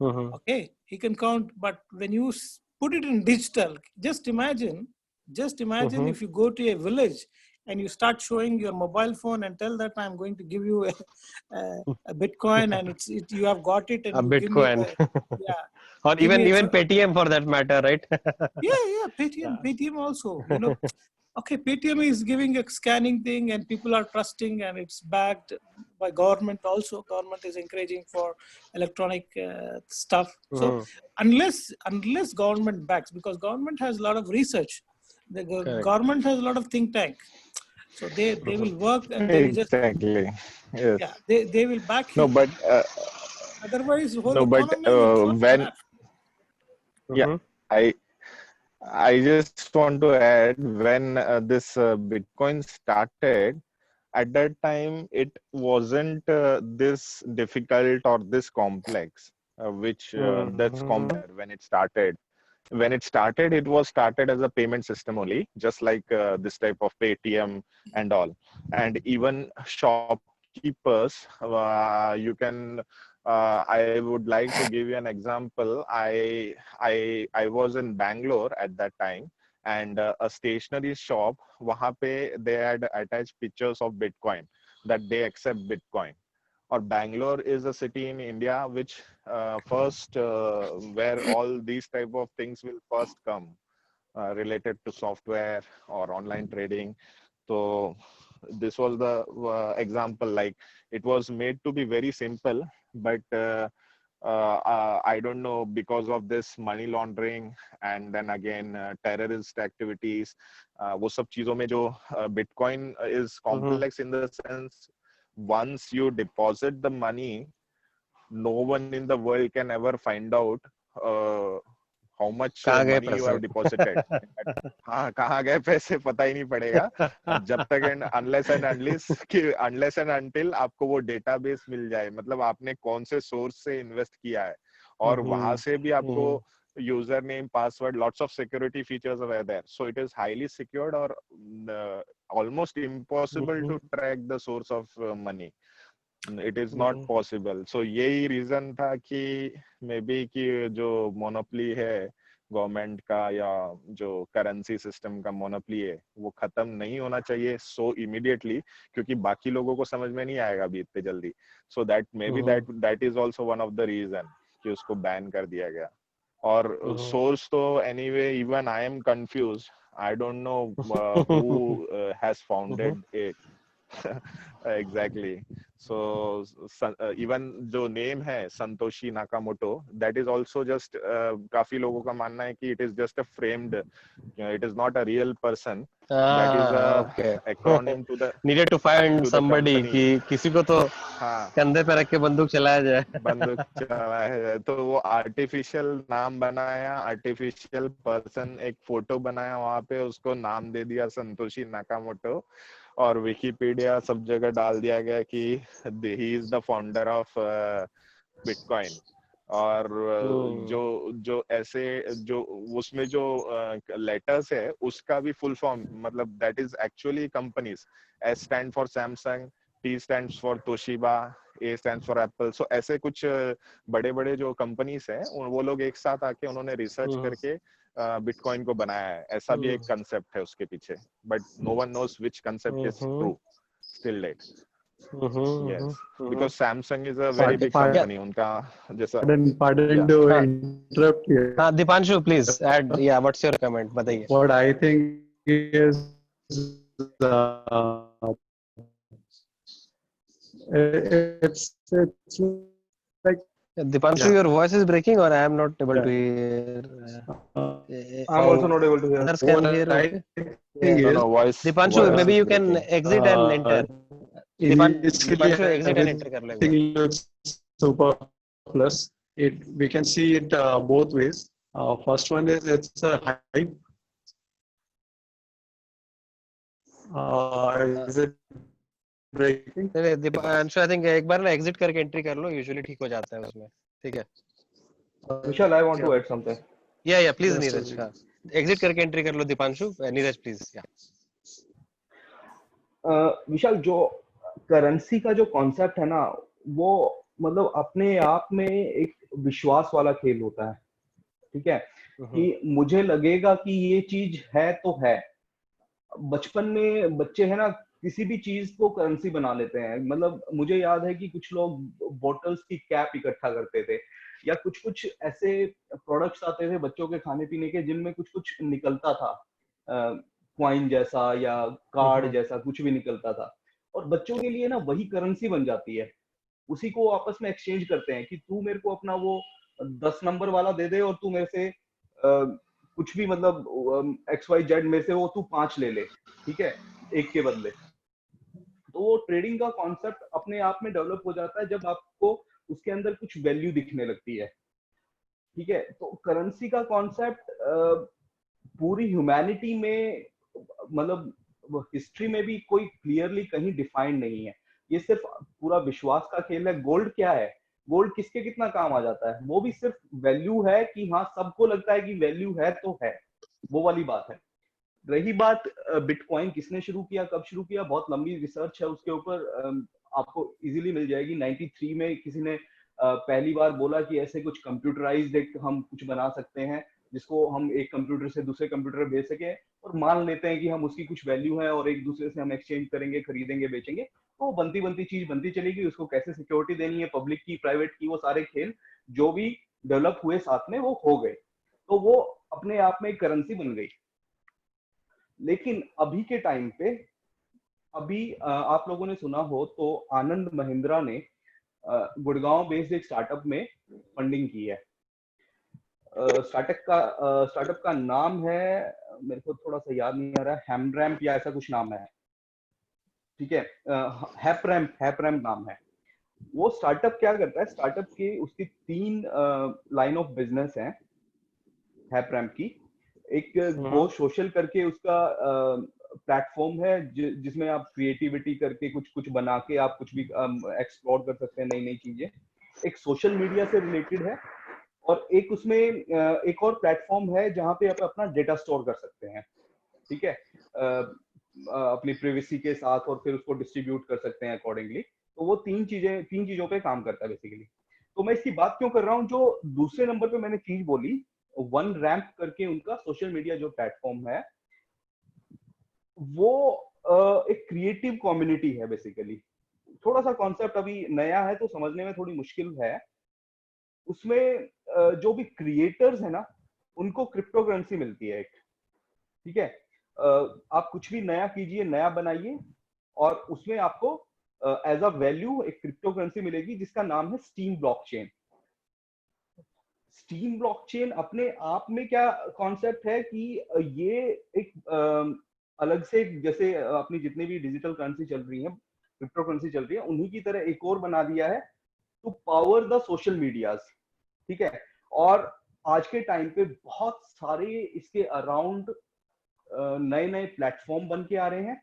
Okay, he can count. But when you put it in digital, just imagine if you go to a village
and you start showing your mobile phone and tell that I'm going to give you a Bitcoin, and you have got it, and
A
you give me
Bitcoin.
yeah,
Or
give me
even Paytm for that matter, right?
yeah, Paytm also, you know. Okay, Paytm is giving a scanning thing, and people are trusting, and it's backed by government also. Government is encouraging for electronic stuff. So unless government backs, because government has a lot of research, the
Correct.
government has a lot of think tank, so they will work, and they will just,
Exactly. Yes.
yeah, they will back
No,
you.
but
Otherwise, the whole
no, but
economy will
when
collapse.
yeah, I I just want to add, when this Bitcoin started, at that time it wasn't this difficult or this complex, which that's common when it started. When it started, it was started as a payment system only, just like this type of Paytm and all. And even shopkeepers, you can. I would like to give you an example. I was in Bangalore at that time, and a stationery shop. वहाँ पे they had attached pictures of Bitcoin, that they accept Bitcoin. Or Bangalore is a city in India which first where all these type of things will first come related to software or online trading. So this was the example. Like, it was made to be very simple, but I don't know, because of this money laundering and then again terrorist activities, वो सब चीजों में जो Bitcoin is complex in the sense, once you deposit the money, no one in the world can ever find out how much money you have deposited. हाँ, कहाँ गए पैसे पता ही नहीं पड़ेगा जब तक unless and until आपको वो डेटाबेस मिल जाए, मतलब आपने कौन से सोर्स से इन्वेस्ट किया है, और वहां से भी आपको user name, password, lots of security features are there. So it is highly secured, or almost impossible to track the source of money. It is not possible. So यही reason था कि maybe कि जो monopoly है government का, या जो currency system का मोनोपोली है, वो खत्म नहीं होना चाहिए सो इमीडिएटली, क्योंकि बाकी लोगों को समझ में नहीं आएगा अभी इतने जल्दी. So that may be that is also one of the reason कि उसको बैन कर दिया गया. और सोर्स तो anyway even I am confuse, I don't know who has founded it exactly. So even जो name है Satoshi Nakamoto, that is also just काफी लोगों का मानना है कि it is just a framed, it is not a real person. That is a acronym to the
needed to find somebody कि किसी को तो कंधे पे रख के बंदूक चलाया जाए.
तो वो आर्टिफिशियल नाम बनाया, आर्टिफिशियल पर्सन एक फोटो बनाया, वहां पे उसको नाम दे दिया संतोषी नाकामोटो, और विकिपीडिया सब जगह डाल दिया गया कि he is the founder of bitcoin. और जो ऐसे जो उसमें जो लेटर्स है उसका भी फुल फॉर्म, मतलब that is actually companies. S stand for Samsung, T stands for Toshiba, A stands for Apple. So ऐसे कुछ बड़े बड़े जो कंपनीज हैं, वो लोग एक साथ आके उन्होंने रिसर्च करके बिटकॉइन को बनाया है. ऐसा भी एक कंसेप्ट है उसके पीछे, but no one knows which concept is true still date. Yes, because Samsung is a very big company. उनका जैसा.
Pardon to interrupt here.
Dipanshu, please add. Yeah, what's your comment? बताइए.
What I think is it's like.
Dipanshu, your voice is breaking, or I am not able to hear.
I'm also not able to hear.
Others can hear.
Okay? Voice.
Dipanshu, maybe you can exit and enter. Dipanshu, exit and enter कर लेंगे.
Looks super plus. We can see it both ways. First one is it's a hype. Is it breaking?
Dipanshu, I think एक बार ना exit करके entry कर लो, usually ठीक हो जाता है उसमें. ठीक है.
Vishal, I want to add something.
Yeah, please Neeraj. Exit करके entry कर लो Dipanshu. Neeraj, please.
विशाल, जो करेंसी का जो कॉन्सेप्ट है ना, वो मतलब अपने आप में एक विश्वास वाला खेल होता है. ठीक है, कि मुझे लगेगा कि ये चीज है तो है, बचपन में बच्चे है ना किसी भी चीज को करेंसी बना लेते हैं। मतलब मुझे याद है कि कुछ लोग बॉटल्स की कैप इकट्ठा करते थे, या कुछ कुछ ऐसे प्रोडक्ट्स आते थे बच्चों के खाने पीने के जिनमें कुछ कुछ निकलता था, क्वाइन जैसा या कार्ड जैसा कुछ भी निकलता था, और बच्चों के लिए ना वही करेंसी बन जाती है। उसी को आपस में एक्सचेंज करते हैं कि तू मेरे को अपना वो 10 नंबर वाला दे दे और तू मेरे से कुछ भी मतलब XYZ में से वो तू 5 ले ले, ठीक है, एक के बदले। तो वो ट्रेडिंग का कॉन्सेप्ट अपने आप में डेवलप हो जाता है जब आपको उसके अंदर कुछ वैल्यू दिखने लगती है, ठीक है। तो करेंसी का कॉन्सेप्ट पूरी ह्यूमैनिटी में, मतलब हिस्ट्री में भी कोई क्लियरली कहीं डिफाइंड नहीं है। ये सिर्फ पूरा विश्वास का खेल है। गोल्ड क्या है, गोल्ड किसके कितना काम आ जाता है, वो भी सिर्फ वैल्यू है कि हाँ सबको लगता है कि वैल्यू है तो है, वो वाली बात है। रही बात बिटकॉइन किसने शुरू किया, कब शुरू किया, बहुत लंबी रिसर्च है उसके ऊपर, आपको इजीली मिल जाएगी। 93 में किसी ने पहली बार बोला कि ऐसे कुछ कंप्यूटराइज्ड एक हम कुछ बना सकते हैं जिसको हम एक कंप्यूटर से दूसरे कंप्यूटर भेज सके, और मान लेते हैं कि हम उसकी कुछ वैल्यू है और एक दूसरे से हम एक्सचेंज करेंगे, खरीदेंगे, बेचेंगे। तो बनती बनती चीज बनती चलेगी, उसको कैसे सिक्योरिटी देनी है, पब्लिक की प्राइवेट की, वो सारे खेल जो भी डेवलप हुए साथ में वो हो गए, तो वो अपने आप में एक करेंसी बन गई। लेकिन अभी के टाइम पे, अभी आप लोगों ने सुना हो तो आनंद महिंद्रा ने गुड़गांव बेस्ड एक स्टार्टअप में फंडिंग की है। स्टार्टअप का नाम है, मेरे को थोड़ा सा याद नहीं आ रहा है, हैमरैम्प या ऐसा कुछ नाम है, ठीक है, हैपरैम्प नाम है। वो स्टार्टअप क्या करता है, स्टार्टअप की उसकी 3 लाइन ऑफ बिजनेस है हैपरैम्प की। एक गो सोशल करके उसका प्लेटफॉर्म है जिसमें आप क्रिएटिविटी करके कुछ कुछ बना के आप कुछ भी एक्सप्लोर कर सकते हैं, नई नई चीजें। एक सोशल मीडिया से रिलेटेड है, और एक उसमें एक और प्लेटफॉर्म है जहां पे आप अपना डेटा स्टोर कर सकते हैं, ठीक है, अपनी प्राइवेसी के साथ, और फिर उसको डिस्ट्रीब्यूट कर सकते हैं अकॉर्डिंगली। तो वो तीन चीजों पे काम करता है बेसिकली। तो मैं इसकी बात क्यों कर रहा हूँ, जो दूसरे नंबर पे मैंने चीज बोली, वन रैंप करके उनका सोशल मीडिया जो प्लेटफॉर्म है, वो एक क्रिएटिव कम्युनिटी है बेसिकली। थोड़ा सा कॉन्सेप्ट अभी नया है तो समझने में थोड़ी मुश्किल है। उसमें जो भी क्रिएटर्स है ना, उनको क्रिप्टो करेंसी मिलती है एक, ठीक है। आप कुछ भी नया कीजिए, नया बनाइए, और उसमें आपको एज अ वैल्यू एक क्रिप्टो करेंसी मिलेगी जिसका नाम है स्टीम ब्लॉकचेन। स्टीम ब्लॉकचेन अपने आप में क्या कॉन्सेप्ट है कि ये एक अलग से, जैसे अपनी जितनी भी डिजिटल करेंसी चल रही है, क्रिप्टो करेंसी चल रही है, उन्हीं की तरह एक और बना दिया है to power the social medias, ठीक है। और आज के टाइम पे बहुत सारे इसके अराउंड नए नए प्लेटफॉर्म बन के आ रहे हैं।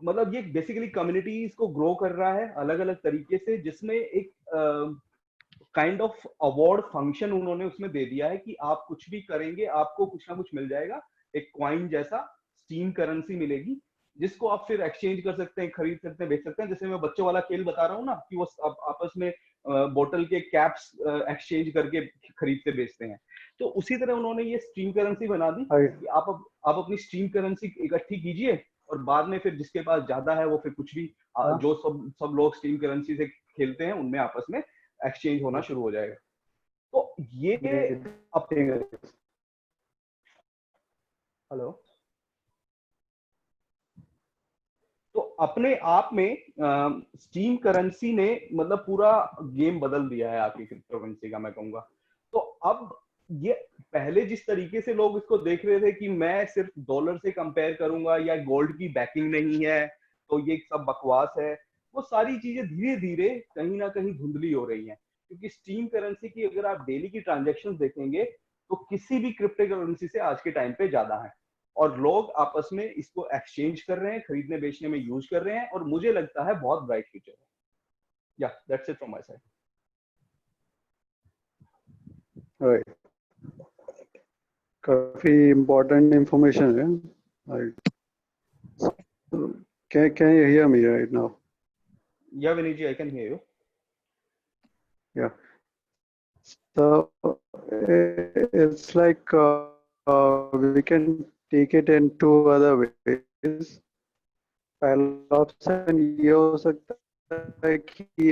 मतलब ये बेसिकली कम्युनिटीज को ग्रो कर रहा है अलग अलग तरीके से, जिसमें एक काइंड ऑफ अवार्ड फंक्शन उन्होंने उसमें दे दिया है कि आप कुछ भी करेंगे आपको कुछ ना कुछ मिल जाएगा, एक क्वाइन जैसा स्टीम करेंसी मिलेगी, जिसको आप फिर एक्सचेंज कर सकते हैं, खरीद सकते हैं, बेच सकते हैं। जैसे मैं बच्चों वाला खेल बता रहा हूँ ना, कि वो आपस में बोतल के कैप्स एक्सचेंज करके खरीदते बेचते हैं, तो उसी तरह उन्होंने ये स्ट्रीम करेंसी बना दी कि आप अपनी स्ट्रीम करेंसी इकट्ठी कीजिए, और बाद में फिर जिसके पास ज्यादा है वो फिर कुछ भी जो सब लोग स्ट्रीम करेंसी से खेलते हैं उनमें आपस में एक्सचेंज होना शुरू हो जाएगा। तो ये हेलो, तो अपने आप में स्टीम करेंसी ने मतलब पूरा गेम बदल दिया है आपकी क्रिप्टो करेंसी का, मैं कहूंगा। तो अब ये पहले जिस तरीके से लोग इसको देख रहे थे कि मैं सिर्फ डॉलर से कंपेयर करूंगा या गोल्ड की बैकिंग नहीं है तो ये सब बकवास है, वो सारी चीजें धीरे धीरे कहीं ना कहीं धुंधली हो रही हैं। क्योंकि स्टीम करेंसी की अगर आप डेली की ट्रांजेक्शन देखेंगे तो किसी भी क्रिप्टो करेंसी से आज के टाइम पे ज्यादा है, और लोग आपस में इसको एक्सचेंज कर रहे हैं, खरीदने बेचने में यूज कर रहे हैं, और मुझे लगता है बहुत ब्राइट फ्यूचर है। या that's it from my side.
Right, काफी इम्पोर्टेंट इंफॉर्मेशन है। Can you hear me right now?
Yeah, Viniji, I can hear you.
Yeah. So it's like we can take it in two other ways. पहला option ये हो सकता है कि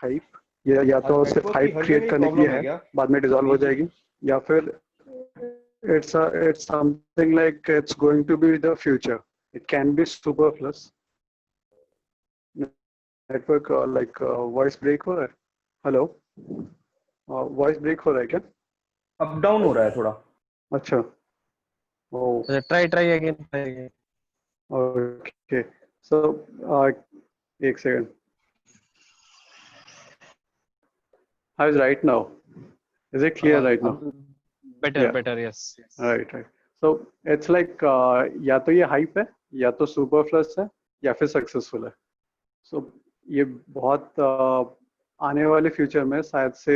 hype या तो सिर्फ हाइप क्रिएट करने के लिए है, बाद में डिसॉल्व हो जाएगी, या फिर it's something like it's going to be the future. It can be superfluous. Network like voice break हो रहा है. हेलो, वॉइस ब्रेक हो रहा है क्या?
अप डाउन हो रहा है थोड़ा.
अच्छा,
try again.
Okay, so एक second. How is right now? Is it clear right now?
Better, yes.
Right. So it's like या तो ये हाइप है, या तो सुपरफ्लस है, या फिर सक्सेसफुल है. So ये बहुत आने वाले फ्यूचर में शायद से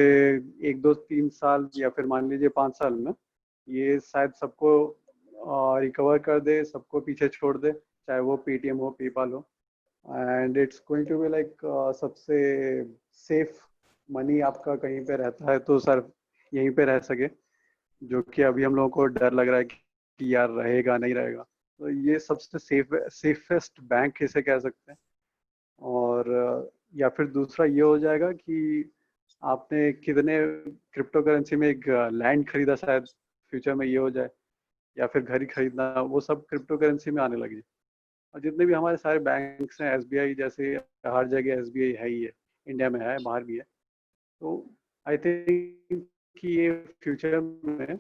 1, 2, 3 साल या फिर मान लीजिए 5 साल में ये शायद सबको रिकवर कर दे, सबको पीछे छोड़ दे, चाहे वो पेटीएम हो, पेपाल हो. And it's going to be like सबसे सेफ मनी आपका कहीं पे रहता है तो सर यहीं पे रह सके, जो कि अभी हम लोगों को डर लग रहा है कि यार रहेगा नहीं रहेगा. तो ये सबसे सेफेस्ट बैंक इसे कह सकते हैं. और या फिर दूसरा ये हो जाएगा कि आपने कितने क्रिप्टो करेंसी में एक लैंड खरीदा, शायद फ्यूचर में ये हो जाए, या फिर घर ही खरीदना, वो सब क्रिप्टो करेंसी में आने लगे. और जितने भी हमारे सारे बैंक्स हैं, एसबीआई जैसे हर जगह एसबीआई है ही है, इंडिया में है, बाहर भी है. तो आई थिंक कि ये फ्यूचर में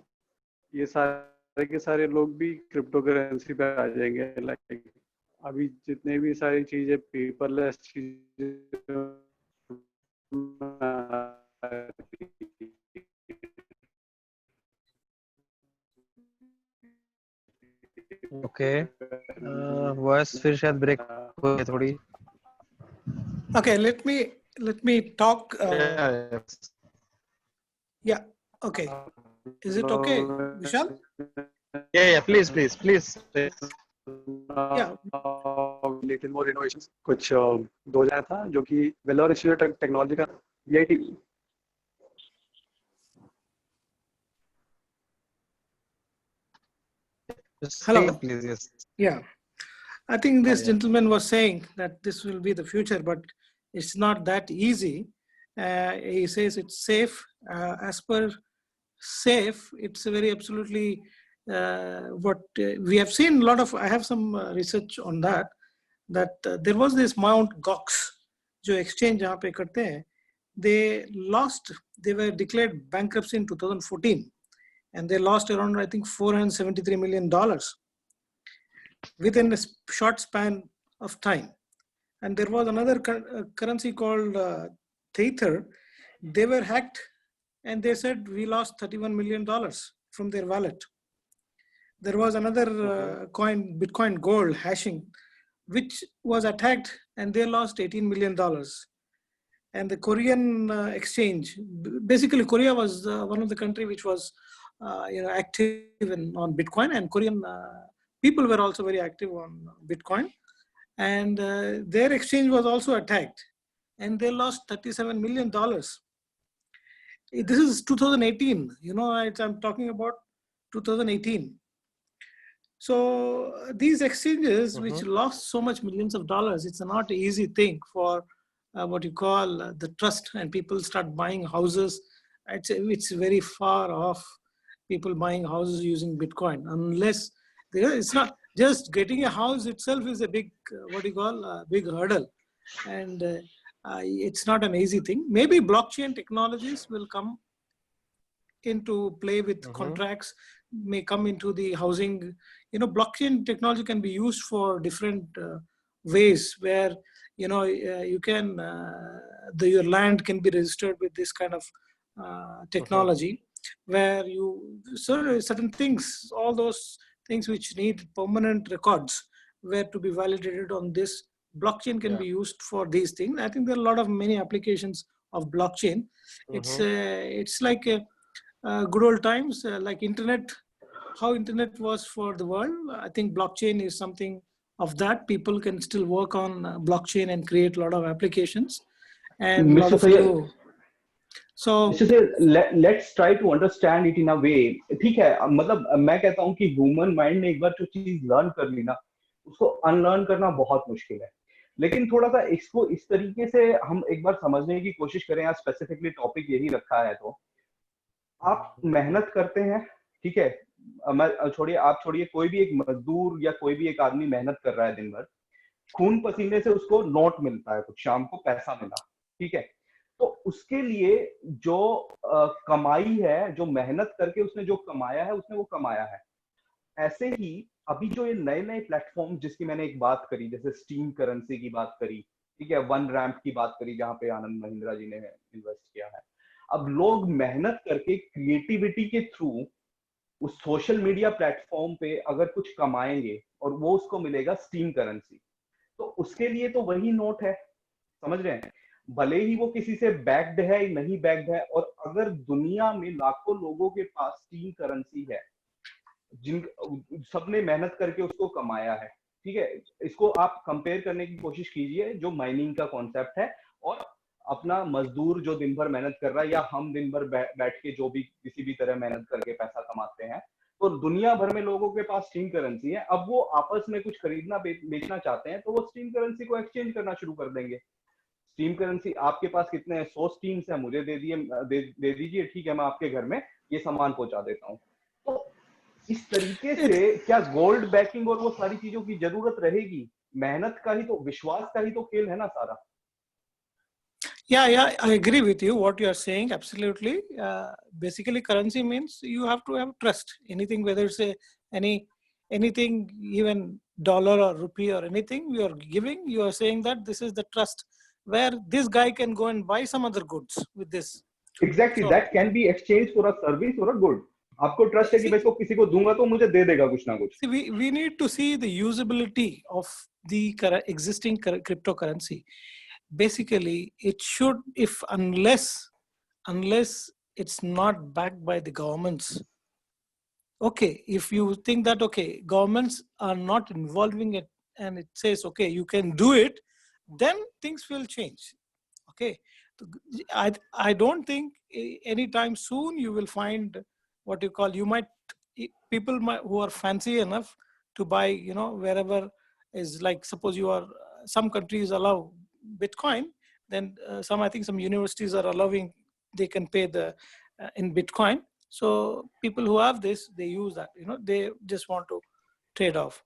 ये सारे के सारे लोग भी क्रिप्टो करेंसी पे आ जाएंगे. लाइक अभी जितने भी सारी चीजें पेपरलेस चीजें
Okay. वॉइस फिर शायद ब्रेक हो गई थोड़ी.
Okay, let me talk. Yeah. Okay. Is it okay, Vishal?
Yeah. Please.
Yeah.
Little more innovations कुछ 2000 था, जो कि वेलोर इंस्टीट्यूट ऑफ टेक्नोलॉजी का VIT.
Hello.
Please, yes.
Yeah. I think this gentleman was saying that this will be the future, but it's not that easy. He says it's safe. As per safe, it's a very absolutely what we have seen a lot of. I have some research on that. There was this Mount Gox, जो exchange जहाँ पे करते हैं, they were declared bankruptcy in 2014, and they lost around, I think, $473 million within a short span of time. And there was another currency called Tether. They were hacked, and they said we lost $31 million from their wallet. There was another coin, Bitcoin Gold hashing, which was attacked, and they lost $18 million. And the Korean exchange, basically Korea was one of the country which was active on Bitcoin, and Korean people were also very active on Bitcoin. And their exchange was also attacked, and they lost $37 million. This is 2018, I'm talking about 2018. So these exchanges which lost so much millions of dollars, it's not an easy thing for what you call the trust, and people start buying houses. It's very far off, people buying houses using Bitcoin, unless it's not just getting a house itself is a big, big hurdle. And it's not an easy thing. Maybe blockchain technologies will come into play with contracts, may come into the housing. Blockchain technology can be used for different ways where, you can, your land can be registered with this kind of technology, where certain things, all those things which need permanent records were to be validated on this. Blockchain can be used for these things. I think there are a lot of many applications of blockchain. It's like good old times, like internet, how internet was for the world. I think blockchain is something of that. People can still work on blockchain and create a lot of applications. And So
let's try to understand it in a way. ठीक है, मतलब मैं कहता हूँ कि human mind ने एक बार जो चीज लर्न कर ली ना, उसको अनलर्न करना बहुत मुश्किल है। लेकिन थोड़ा सा इसको इस तरीके से हम एक बार समझने की कोशिश करें, आज स्पेसिफिकली टॉपिक यही रखा है, तो आप मेहनत करते हैं, ठीक है, मैं छोड़िए, आप छोड़िए, कोई भी एक मजदूर या कोई भी एक आदमी मेहनत कर रहा है दिन भर, खून पसीने से उसको नोट मिलता है, कुछ शाम को पैसा मिला, ठीक है, तो उसके लिए जो कमाई है, जो मेहनत करके उसने जो कमाया है, उसने वो कमाया है। ऐसे ही अभी जो ये नए नए प्लेटफॉर्म जिसकी मैंने एक बात करी, जैसे स्टीम करेंसी की बात करी, ठीक है, वन रैम्प की बात करी, जहां पे आनंद महिंद्रा जी ने इन्वेस्ट किया है। अब लोग मेहनत करके क्रिएटिविटी के थ्रू उस सोशल मीडिया प्लेटफॉर्म पे अगर कुछ कमाएंगे और वो उसको मिलेगा स्टीम करेंसी, तो उसके लिए तो वही नोट है, समझ रहे हैं, भले ही वो किसी से बैक्ड है या नहीं बैक्ड है। और अगर दुनिया में लाखों लोगों के पास स्टीम करेंसी है, जिन सबने मेहनत करके उसको कमाया है, ठीक है, इसको आप कंपेयर करने की कोशिश कीजिए जो माइनिंग का कॉन्सेप्ट है, और अपना मजदूर जो दिन भर मेहनत कर रहा है, या हम दिन भर बैठ के जो भी किसी भी तरह मेहनत करके पैसा कमाते हैं, तो दुनिया भर में लोगों के पास स्टीम करेंसी है। अब वो आपस में कुछ खरीदना बेचना चाहते हैं, तो वो स्टीम करेंसी को एक्सचेंज करना शुरू कर देंगे। स्टीम करेंसी आपके पास कितने हैं, 100 स्टीम्स है, मुझे दे दीजिए, ठीक है, मैं आपके घर में ये सामान पहुंचा देता हूँ। तो इस तरीके से क्या गोल्ड बैकिंग और वो सारी चीजों की जरूरत रहेगी? मेहनत का ही तो, विश्वास का ही तो खेल है ना सारा।
yeah, I agree with you what you are saying, absolutely. Basically currency means you have to have trust. Anything, whether it's anything, even dollar or rupee or anything you are giving, you are saying that this is the trust where this guy can go and buy some other goods with this.
Exactly, that can be exchanged for a service or a good. आपको trust है कि मैं इसको किसी को दूंगा तो मुझे दे देगा कुछ ना कुछ।
We need to see the usability of the existing cryptocurrency. Basically it should, if unless it's not backed by the governments, okay, if you think that okay, governments are not involving it and it says okay, you can do it, then things will change. Okay, I don't think anytime soon you will find what you call, you might, people who are fancy enough to buy, wherever is, like suppose you are, some countries allow Bitcoin, then I think some universities are allowing, they can pay the in Bitcoin. So people who have this, they use that, they just want to trade off.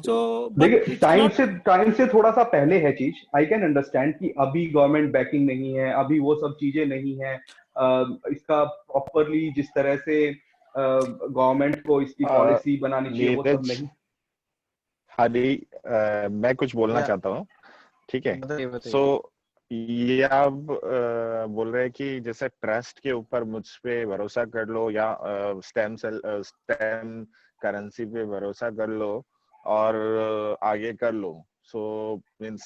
So
देखिए, time से थोड़ा सा पहले है चीज। I can understand कि अभी government banking नहीं है, अभी वो सब चीजें नहीं है, इसका प्रॉपरली जिस तरह से गवर्नमेंट को इसकी पॉलिसी बनानी चाहिए वो सब नहीं।
हरी, मैं कुछ बोलना चाहता हूँ, ठीक है। सो ये आप बोल रहे हैं कि जैसे ट्रस्ट के ऊपर मुझ पे भरोसा कर लो, या स्टेम करेंसी पे भरोसा कर लो और आगे कर लो। So means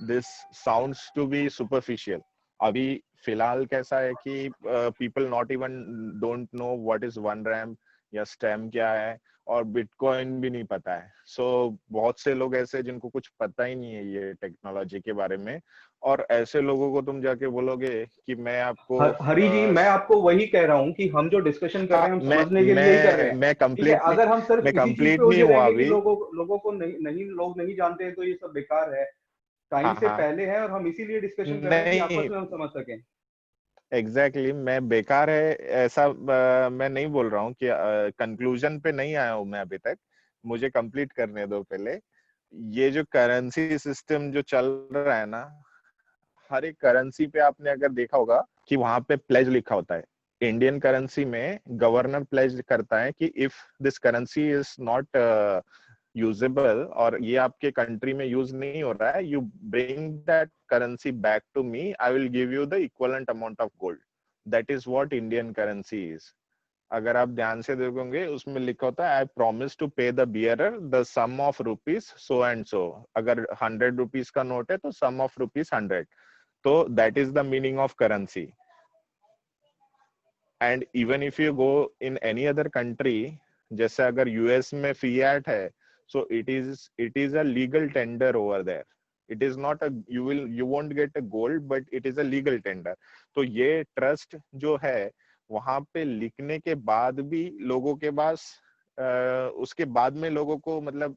this sounds to be superficial. अभी फिलहाल कैसा है कि people not even don't know what is one RAM या स्टेम क्या है, और बिटकॉइन भी नहीं पता है। सो बहुत से लोग ऐसे जिनको कुछ पता ही नहीं है ये टेक्नोलॉजी के बारे में, और ऐसे लोगों को तुम जाके बोलोगे कि मैं आपको
हरी जी, मैं आपको वही कह रहा हूँ कि हम जो डिस्कशन कर रहे हैं, हम समझने के लिए ही कर रहे हैं।
मैं कंप्लीट,
अगर हम सिर्फ इसी चीज पे
नहीं हुआ
कि लोगों को लोग नहीं जानते हैं, तो ये सब बेकार है। टाइम से पहले है और हम इसीलिए डिस्कशन कर रहे हैं कि आपस में हम समझ सकें।
एग्जैक्टली मैं बेकार है ऐसा मैं नहीं बोल रहा हूँ कि कंक्लूजन पे नहीं आया हूँ मैं अभी तक, मुझे कंप्लीट करने दो पहले। ये जो करेंसी सिस्टम जो चल रहा है ना, हर एक करेंसी पे आपने अगर देखा होगा कि वहां पे प्लेज लिखा होता है। इंडियन करेंसी में गवर्नर प्लेज करता है कि if this currency is not usable और ये आपके कंट्री में यूज नहीं हो रहा है, you bring that currency back to me, I will give you the equivalent amount of gold. That is what Indian currency is. अगर आप ध्यान से देखोगे उसमें लिखा होता है I promise to pay the bearer the sum of rupees so and so. अगर 100 रुपीज का नोट है तो सम ऑफ रुपीज 100, तो that is the meaning of currency. And even if you go in any other country, जैसे अगर US में fiat है, so it is a legal tender over there, it is not a you won't get a gold but it is a legal tender. तो ये trust जो है वहां पे लिखने के बाद भी लोगों के पास उसके बाद में लोगों को मतलब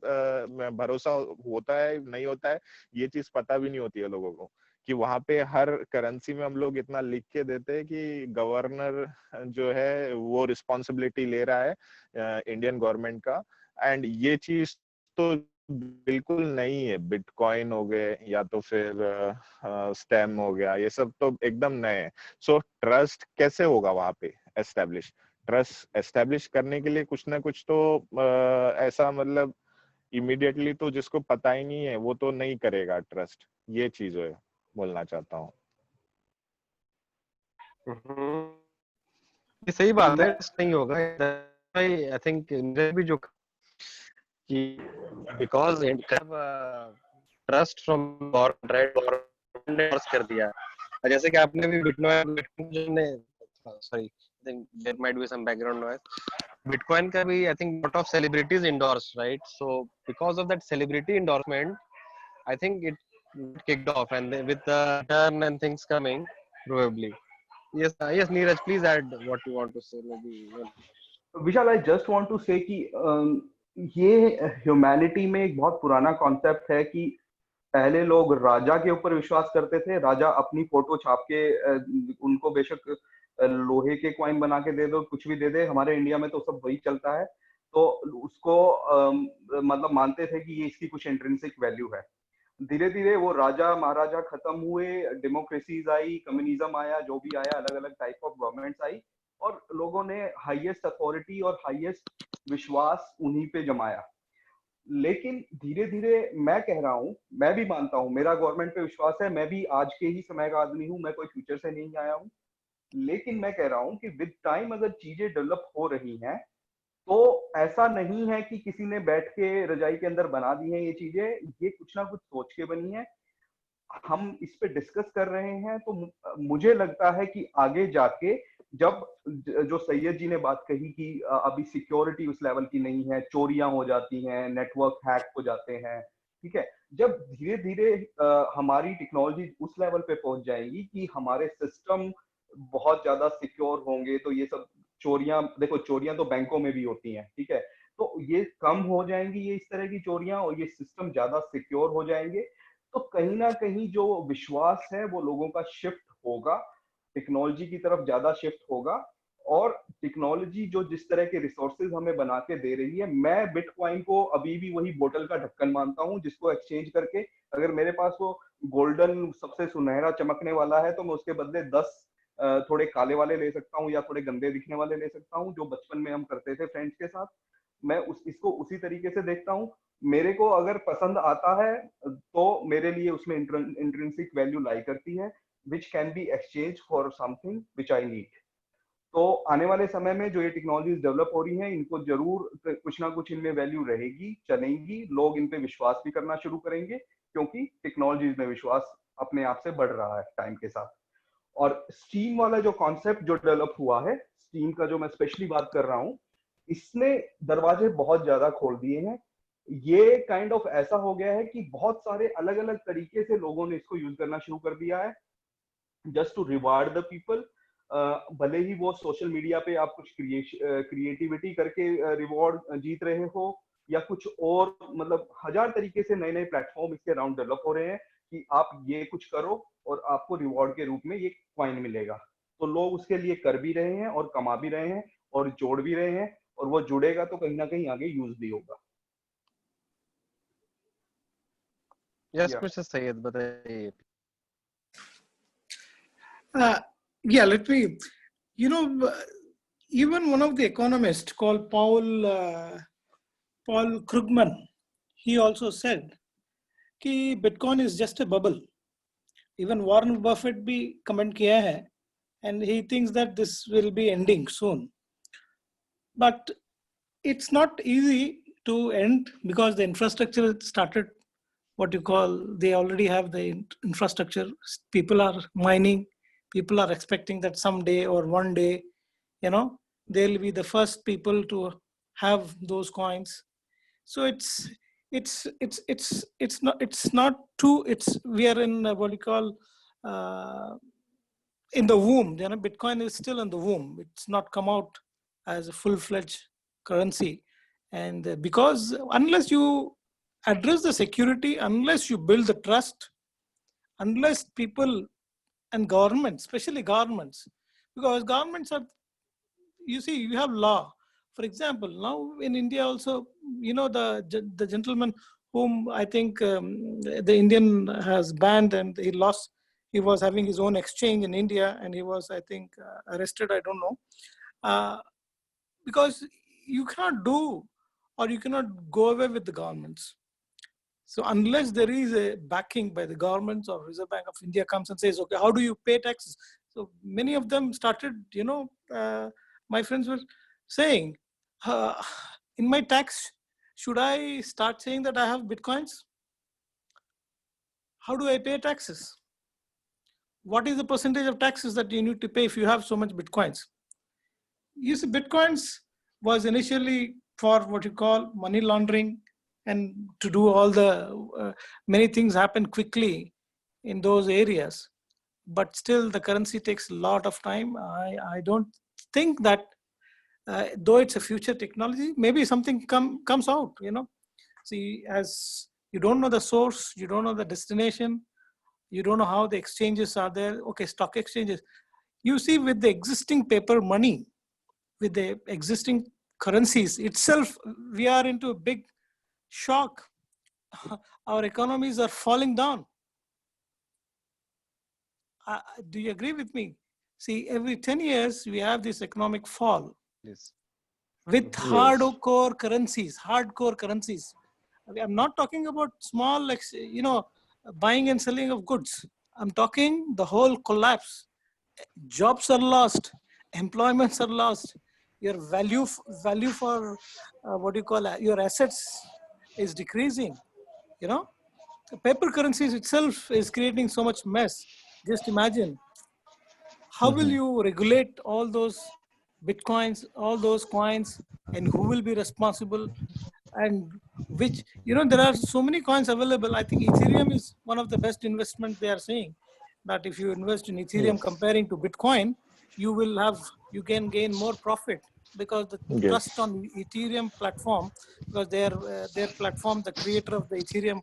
भरोसा होता है नहीं होता है, ये चीज पता भी नहीं होती है लोगों को कि वहां पे हर करेंसी में हम लोग इतना लिख के देते हैं कि गवर्नर जो है वो रिस्पॉन्सिबिलिटी ले रहा है इंडियन गवर्नमेंट का। एंड ये चीज तो बिल्कुल नहीं है। बिटकॉइन हो गए या तो फिर स्टैम हो गया, ये सब तो एकदम नए हैं। सो ट्रस्ट कैसे होगा वहां पे एस्टेब्लिश? ट्रस्ट एस्टेब्लिश करने के लिए कुछ ना कुछ तो ऐसा मतलब इमीडिएटली तो जिसको पता ही नहीं है वो तो नहीं करेगा ट्रस्ट। ये चीज है बोलना चाहता हूँ।
ये सही बात है, नहीं होगा। आई थिंक भी जो कि बिकॉज ट्रस्ट फ्रॉम गवर्नमेंट कर दिया, जैसे कि आपने भी बिटकॉइन ने sorry I think there might be some background noise, bitcoin का भी I think lot of celebrities endorse, right? So because of that celebrity endorsement I think it kicked off, and with the turn and things coming probably. Yes Neeraj, please add what you want to say. Maybe
Vishal, I just want to say कि ये humanity में एक बहुत पुराना concept है कि पहले लोग राजा के ऊपर विश्वास करते थे। राजा अपनी फोटो छाप के उनको बेशक लोहे के कॉइन बना के दे दो, कुछ भी दे दे, हमारे इंडिया में तो सब वही चलता है, तो उसको मतलब मानते थे कि ये इसकी कुछ इंट्रिंसिक वैल्यू है। धीरे धीरे वो राजा महाराजा खत्म हुए, डेमोक्रेसीज आई, कम्युनिज्म आया, जो भी आया, अलग अलग टाइप ऑफ गवर्नमेंट्स आई, और लोगों ने हाईएस्ट अथॉरिटी और हाईएस्ट विश्वास उन्हीं पे जमाया। लेकिन धीरे धीरे मैं कह रहा हूँ, मैं भी मानता हूँ, मेरा गवर्नमेंट पे विश्वास है, मैं भी आज के ही समय का आदमी हूँ, मैं कोई फ्यूचर से नहीं आया हूँ। लेकिन मैं कह रहा हूँ कि विद टाइम अगर चीजें डेवलप हो रही हैं तो ऐसा नहीं है कि किसी ने बैठ के रजाई के अंदर बना दी है ये चीजें, ये कुछ ना कुछ सोच के बनी है। हम इस पे डिस्कस कर रहे हैं, तो मुझे लगता है कि आगे जाके जब जो सैयद जी ने बात कही कि अभी सिक्योरिटी उस लेवल की नहीं है, चोरियां हो जाती हैं, नेटवर्क हैक हो जाते हैं, ठीक है, जब धीरे धीरे हमारी टेक्नोलॉजी उस लेवल पे पहुंच जाएगी कि हमारे सिस्टम बहुत ज्यादा सिक्योर होंगे, तो ये सब चोरियां, देखो चोरियां तो बैंकों में भी होती हैं, ठीक है, तो ये कम हो जाएंगी, ये इस तरह की चोरियां, और ये सिस्टम ज्यादा सिक्योर हो जाएंगे। तो कहीं ना कहीं जो विश्वास है वो लोगों का शिफ्ट होगा, टेक्नोलॉजी की तरफ ज्यादा शिफ्ट होगा। और टेक्नोलॉजी जो जिस तरह के रिसोर्सेज हमें बना के दे रही है, मैं बिटकॉइन को अभी भी वही बोतल का ढक्कन मानता हूँ, जिसको एक्सचेंज करके अगर मेरे पास वो गोल्डन सबसे सुनहरा चमकने वाला है तो मैं उसके बदले 10 थोड़े काले वाले ले सकता हूँ या थोड़े गंदे दिखने वाले ले सकता हूँ, जो बचपन में हम करते थे फ्रेंड्स के साथ। मैं इसको उसी तरीके से देखता हूँ। मेरे को अगर पसंद आता है तो मेरे लिए उसमें इंट्रिंसिक वैल्यू लाई करती है, which can be exchange for something which I need. तो आने वाले समय में जो ये टेक्नोलॉजीज डेवलप हो रही हैं, इनको जरूर कुछ ना कुछ इनमें वैल्यू रहेगी, चलेंगी, लोग इन पे विश्वास भी करना शुरू करेंगे, क्योंकि टेक्नोलॉजीज में विश्वास अपने आप से बढ़ रहा है टाइम के साथ। और स्टीम वाला जो कॉन्सेप्ट जो डेवलप हुआ है, स्टीम का जो मैं स्पेशली बात कर रहा हूँ, इसने दरवाजे बहुत ज्यादा खोल दिए हैं। ये काइंड ऑफ ऐसा हो गया है कि बहुत सारे अलग अलग तरीके से लोगों ने इसको यूज करना शुरू कर दिया है, just to reward the people. भले ही वो सोशल मीडिया पे आप कुछ क्रिएटिविटी करके रिवॉर्ड जीत रहे हो, या कुछ और, मतलब हजार तरीके से नए नए प्लेटफॉर्म इसके अराउंड डेवलप हो रहे हैं कि आप ये कुछ करो और आपको रिवॉर्ड के रूप में ये कॉइन मिलेगा। तो लोग उसके लिए कर भी रहे हैं और कमा भी रहे हैं और जोड़ भी रहे हैं, और वो जुड़ेगा तो कहीं ना कहीं आगे यूज भी होगा।
यस मिस्टर सैयद, बताइए।
Yeah, let me, even one of the economists called Paul Krugman, he also said कि Bitcoin is just a bubble. Even Warren Buffett भी comment किया है, and he thinks that this will be ending soon. But it's not easy to end because the infrastructure started, what you call, they already have the infrastructure. People are mining. People are expecting that someday or one day, they'll be the first people to have those coins. So it's not two, we are in what you call in the womb. You know, Bitcoin is still in the womb. It's not come out as a full-fledged currency. And because unless you address the security, unless you build the trust, unless people and governments, especially governments, because governments are, you see, you have law. For example, now in India also, you know, the gentleman whom I think the Indian has banned, and he was having his own exchange in India, and he was, I think, arrested, I don't know. Because you cannot do, or you cannot go away with the governments. So unless there is a backing by the governments, or Reserve Bank of India comes and says, okay, how do you pay taxes? So many of them started, you know, my friends were saying, in my tax, should I start saying that I have Bitcoins? How do I pay taxes? What is the percentage of taxes that you need to pay if you have so much Bitcoins? You see, Bitcoins was initially for what you call money laundering, and to do all the many things happen quickly in those areas. But still, the currency takes a lot of time. I don't think that, though it's a future technology, maybe something comes out, you know. See, as you don't know the source, you don't know the destination, you don't know how the exchanges are there. Okay, stock exchanges. You see, with the existing paper money, with the existing currencies itself, we are into a big shock. Our economies are falling down. Do you agree with me? See, every 10 years, we have this economic fall.
Yes.
With hardcore currencies. I'm not talking about small, you know, buying and selling of goods. I'm talking the whole collapse. Jobs are lost. Employments are lost. Your value for what do you call your assets is decreasing. You know, the paper currencies itself is creating so much mess. Just imagine, how will you regulate all those Bitcoins, all those coins, and who will be responsible? And which, you know, there are so many coins available. I think Ethereum is one of the best investment. They are saying that if you invest in Ethereum comparing to Bitcoin, you can gain more profit, because the trust on Ethereum platform, because their platform, the creator of the Ethereum,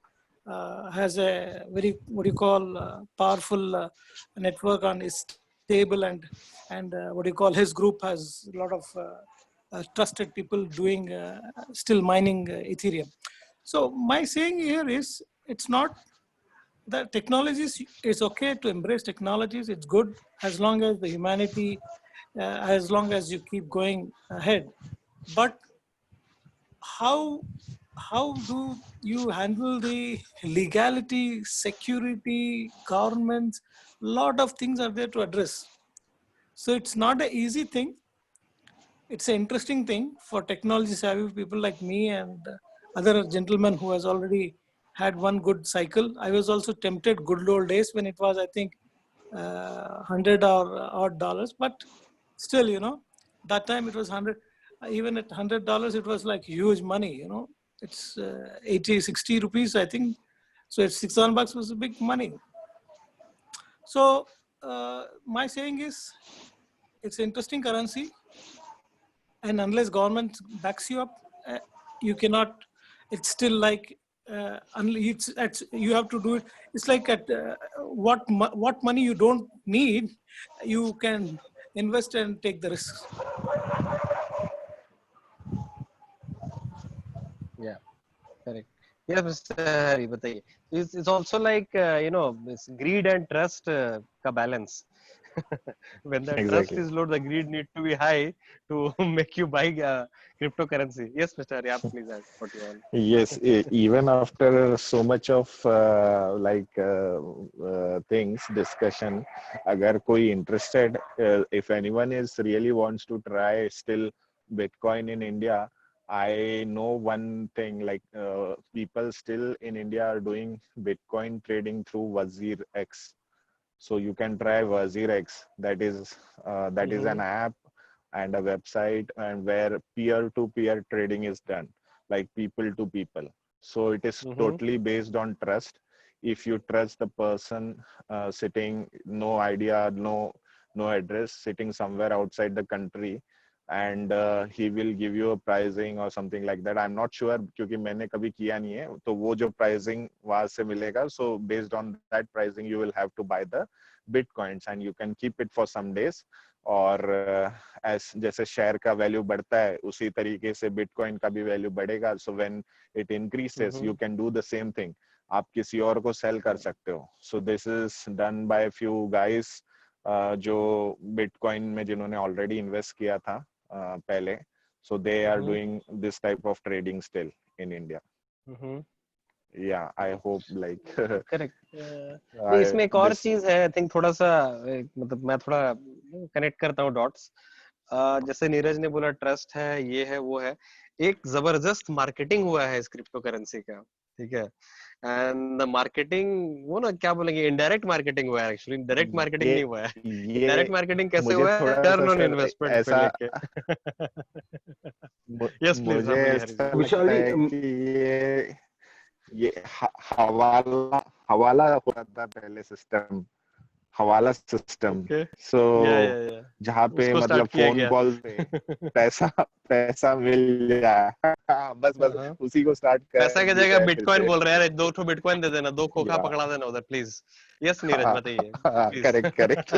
has a very, what do you call, powerful network on his table, and what do you call, his group has a lot of trusted people doing still mining Ethereum. So my saying here is, it's not the technologies. It's okay to embrace technologies. It's good as long as the humanity, as long as you keep going ahead. But how do you handle the legality, security, governments? Lot of things are there to address. So it's not an easy thing. It's an interesting thing for technology savvy people like me and other gentlemen who has already had one good cycle. I was also tempted good old days when it was, I think, 100 or odd dollars, but still, you know, that time it was 100. Even at $100, it was like huge money, you know. It's 80, 60 rupees, I think. So it's $6,000 was a big money. So my saying is, it's an interesting currency. And unless government backs you up, you cannot. It's still like you have to do it. It's like at what money you don't need, you can invest and take the risks.
Yeah, correct. Yeah, Mr. Hari, bataiye. It's also like you know, this greed and trust ka balance. When the trust is low, the greed need to be high to make you buy cryptocurrency. Yes, Mr. Hari, please add what you want.
Yes, even after so much of things discussion, agar koi interested, if anyone is really wants to try still Bitcoin in India, I know one thing, like people still in India are doing Bitcoin trading through Wazir X. So you can try Wazir X. That is an app and a website, and where peer-to-peer trading is done, like people to people. So it is totally based on trust. if you trust the person sitting, no idea, no address, sitting somewhere outside the country, and he will give you a pricing or something like that. I'm not sure क्योंकि मैंने कभी किया नहीं है, तो वो जो pricing वहां से मिलेगा, so based on that pricing you will have to buy the bitcoins and you can keep it for some days. और जैसे शेयर का वैल्यू बढ़ता है उसी तरीके से बिटकॉइन का भी वैल्यू बढ़ेगा. So when it increases you can do the same thing, आप किसी और को सेल कर सकते हो. So this is done by few guys जो बिटकॉइन में जिन्होंने ऑलरेडी इन्वेस्ट किया था पहले. So they are doing this type of trading still in India. Yeah, I hope like
correct. इसमें एक और चीज है, आई थिंक थोड़ा सा मतलब मैं थोड़ा कनेक्ट करता हूँ डॉट्स. जैसे नीरज ने बोला ट्रस्ट है, ये है वो है, एक जबरदस्त मार्केटिंग हुआ है इस क्रिप्टो करेंसी का, ठीक है. एंड द मार्केटिंग वो ना क्या बोलेंगे, इनडायरेक्ट मार्केटिंग हुआ है. एक्चुअली डायरेक्ट मार्केटिंग नहीं हुआ है. डायरेक्ट मार्केटिंग कैसे हुआ है, रिटर्न ऑन इन्वेस्टमेंट पे लेके. Yes please.
मुझे ये हवाला होता था पहले सिस्टम, हवाला सिस्टम. सो जहाँ पे मतलब फोन कॉल पे पैसा मिल जाए, बस उसी को स्टार्ट कर.
पैसा की जगह बिटकॉइन बोल रहे हैं, 2 बिटकॉइन दे देना, 2 खोखा पकड़ा देना उधर प्लीज. यस नीरज बताइए.
Correct.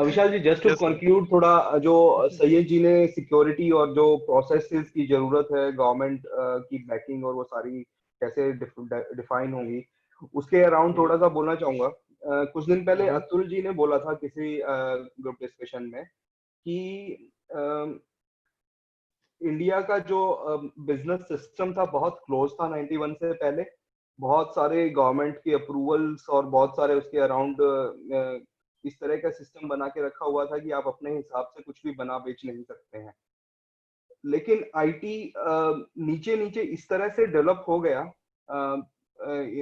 Vishal ji, just to conclude, थोड़ा जो सैयद जी ने सिक्योरिटी और जो प्रोसेसेस की जरूरत है, गवर्नमेंट की बैकिंग और वो सारी कैसे डिफाइन होंगी, उसके अराउंड थोड़ा सा बोलना चाहूंगा. कुछ दिन पहले अतुल जी ने बोला था किसी ग्रुप डिस्कशन में कि इंडिया का जो बिजनेस सिस्टम था बहुत क्लोज था 91 से पहले. बहुत सारे गवर्नमेंट के अप्रूवल्स और बहुत सारे उसके अराउंड इस तरह का सिस्टम बना के रखा हुआ था कि आप अपने हिसाब से कुछ भी बना बेच नहीं सकते हैं. लेकिन आईटी नीचे नीचे इस तरह से डेवलप हो गया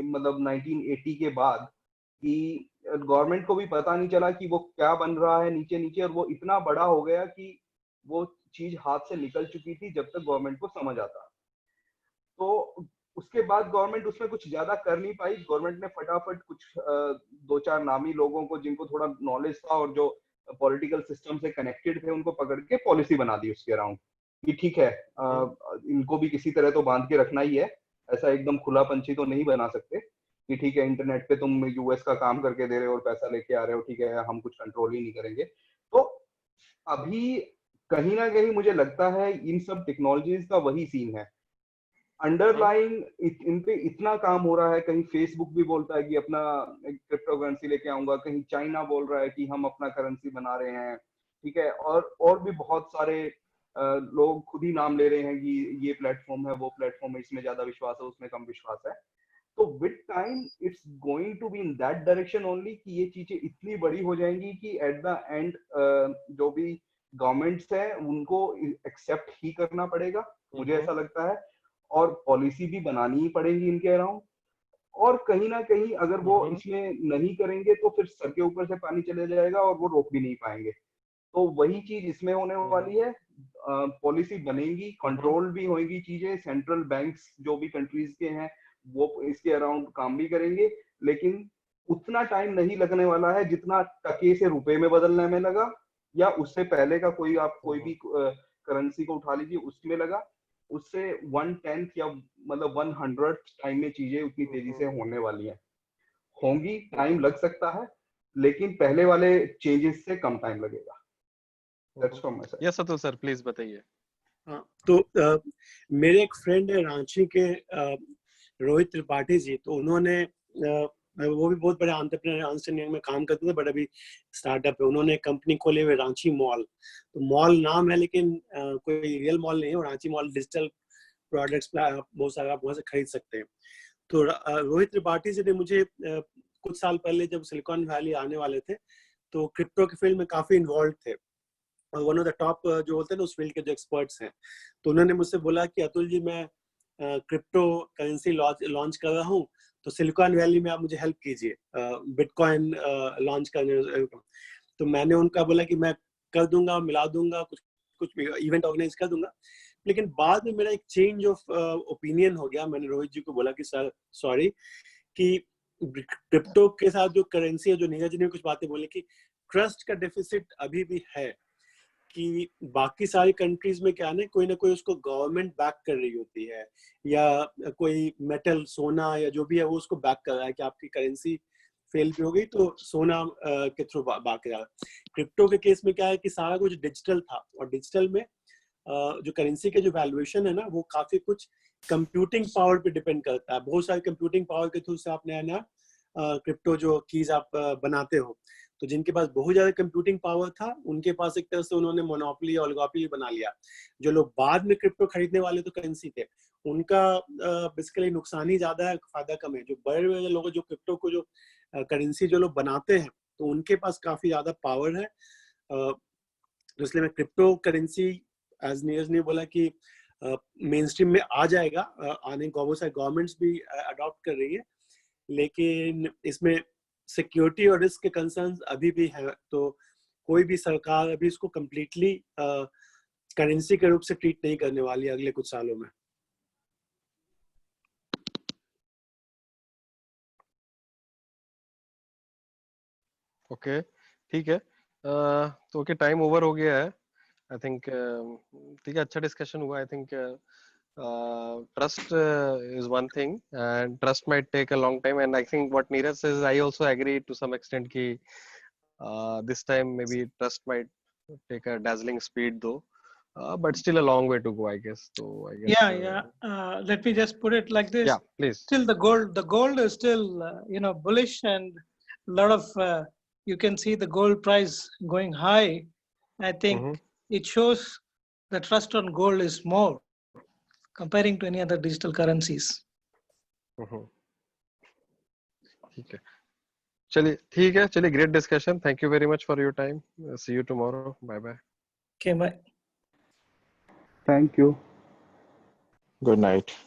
मतलब 1980 के बाद कि गवर्नमेंट को भी पता नहीं चला कि वो क्या बन रहा है नीचे नीचे, और वो इतना बड़ा हो गया कि वो चीज हाथ से निकल चुकी थी जब तक गवर्नमेंट को समझ आता. तो उसके बाद गवर्नमेंट उसमें कुछ ज्यादा कर नहीं पाई. गवर्नमेंट ने फटाफट कुछ 2-4 नामी लोगों को जिनको थोड़ा नॉलेज था और जो पॉलिटिकल सिस्टम से कनेक्टेड थे, उनको पकड़ के पॉलिसी बना दी उसके अराउंड कि ठीक है इनको भी किसी तरह तो बांध के रखना ही है, ऐसा एकदम खुला पंछी तो नहीं बना सकते कि ठीक है इंटरनेट पे तुम यूएस का काम करके दे रहे हो और पैसा लेके आ रहे हो, ठीक है हम कुछ कंट्रोल ही नहीं करेंगे. तो अभी कहीं ना कहीं मुझे लगता है इन सब टेक्नोलॉजीज का वही सीन है. अंडरलाइन इन पे इतना काम हो रहा है. कहीं फेसबुक भी बोलता है कि अपना क्रिप्टो करेंसी लेके आऊंगा, कहीं चाइना बोल रहा है कि हम अपना करेंसी बना रहे हैं, ठीक है, और भी बहुत सारे लोग खुद ही नाम ले रहे हैं कि ये प्लेटफॉर्म है, वो प्लेटफॉर्म है, इसमें ज्यादा विश्वास है, उसमें कम विश्वास है. तो with time it's going to be in that direction only कि ये चीजें इतनी बड़ी हो जाएंगी कि एट द एंड जो भी गवर्नमेंट्स है उनको एक्सेप्ट ही करना पड़ेगा, मुझे ऐसा लगता है. और पॉलिसी भी बनानी ही पड़ेगी इनके अराउंड. और कहीं ना कहीं अगर वो इसमें नहीं करेंगे तो फिर सर के ऊपर से पानी चले जाएगा और वो रोक भी नहीं पाएंगे. तो वही चीज इसमें होने वाली है. पॉलिसी बनेगी, कंट्रोल भी होगी चीजें. सेंट्रल बैंक्स जो भी कंट्रीज के हैं वो इसके अराउंड काम भी करेंगे, लेकिन उतना टाइम नहीं लगने वाला है जितना टके से रुपए में बदलने में लगा, या उससे पहले का कोई आप कोई भी करेंसी को उठा लीजिए उसमें लगा. उससे 1/10 या मतलब 100 टाइम में चीजें उतनी तेजी से होने वाली हैं. होंगी, टाइम लग सकता है, लेकिन पहले वाले चेंजेस से कम टाइम लगेगा. That's from my side.
Yes, Atul sir please बताइए.
तो मेरे एक फ्रेंड है रांची के रोहित त्रिपाठी जी, तो उन्होंने वो भी बहुत बड़े एंटरप्रेन्योर अर्नस्ट एंड यंग में काम करते थे, बट अभी स्टार्टअप है. उन्होंने कंपनी खोले हुए रांची मॉल. तो मॉल नाम है लेकिन कोई रियल मॉल नहीं है. और रांची मॉल डिजिटल प्रोडक्ट्स बहुत सारे आप वहाँ से खरीद सकते हैं. तो रोहित त्रिपाठी जी ने मुझे कुछ साल पहले जब सिलिकॉन वैली आने वाले थे तो क्रिप्टो के फील्ड में काफी इन्वॉल्व थे और वन ऑफ द टॉप जो होते हैं ना उस फील्ड के जो एक्सपर्ट्स हैं. तो उन्होंने मुझसे बोला कि अतुल जी मैं क्रिप्टो करेंसी लॉन्च कर रहा हूँ, तो सिलिकॉन वैली में आप मुझे हेल्प कीजिए बिटकॉइन लॉन्च करने. तो मैंने उनका बोला कि मैं कर दूंगा, मिला दूंगा, कुछ इवेंट ऑर्गेनाइज कर दूंगा. लेकिन बाद में मेरा एक चेंज ऑफ ओपिनियन हो गया. मैंने रोहित जी को बोला कि सर सॉरी, कि क्रिप्टो के साथ जो करेंसी है, जो नीरज जी ने कुछ बातें बोली कि ट्रस्ट का डेफिसिट अभी भी है, कि बाकी सारी कंट्रीज में क्या है, कोई ना कोई उसको गवर्नमेंट बैक कर रही होती है, या कोई मेटल सोना या जो भी है वो उसको बैक कर रहा है कि आपकी करेंसी फेल भी हो गई तो सोना के थ्रू बैक कर रहा है। क्रिप्टो के केस में क्या है कि सारा कुछ डिजिटल था, और डिजिटल में जो करेंसी के जो वैल्यूएशन है ना, वो काफी कुछ कंप्यूटिंग पावर पे डिपेंड करता है। बहुत सारे कंप्यूटिंग पावर के थ्रू से आप नया नया क्रिप्टो जो कीज आप बनाते हो, तो जिनके पास बहुत ज्यादा कंप्यूटिंग पावर था, उनके पास एक तरह से उन्होंने मोनोपोली ओलिगोपोली बना लिया। जो लोग बाद में क्रिप्टो खरीदने वाले तो करेंसी थे, उनका बेसिकली नुकसान ही ज्यादा है, फायदा कम है। जो बड़े बड़े लोग जो क्रिप्टो को जो करेंसी जो लोग बनाते हैं, तो उनके पास काफी ज्यादा पावर है। तो इसलिए मैं क्रिप्टो करेंसी, एज नीरज ने बोला कि मेन स्ट्रीम में आ जाएगा, आने बहुत सारे गवर्नमेंट्स भी अडॉप्ट कर रही है, लेकिन इसमें सिक्योरिटी और रिस्क के कंसर्न्स अभी भी हैं। तो कोई भी सरकार अभी इसको कंप्लीटली करेंसी के रूप से ट्रीट नहीं करने वाली है अगले कुछ सालों में।
ओके, ठीक है। तो ओके, टाइम ओवर हो गया है आई थिंक। ठीक है, अच्छा डिस्कशन हुआ I think. trust is one thing and trust might take a long time, and I think what Neeraj says, I also agree to some extent ki this time maybe trust might take a dazzling speed though, but still a long way to go I guess. So I guess
let me just put it like this.
Yeah, please.
Still the gold is still bullish, and a lot of you can see the gold price going high. I think it shows the trust on gold is more comparing to any other digital currencies.
ठीक है, चलिए ठीक है, चलिए, great discussion. Thank you very much for your time. See you tomorrow. Bye bye.
Okay, bye.
Thank you.
Good night.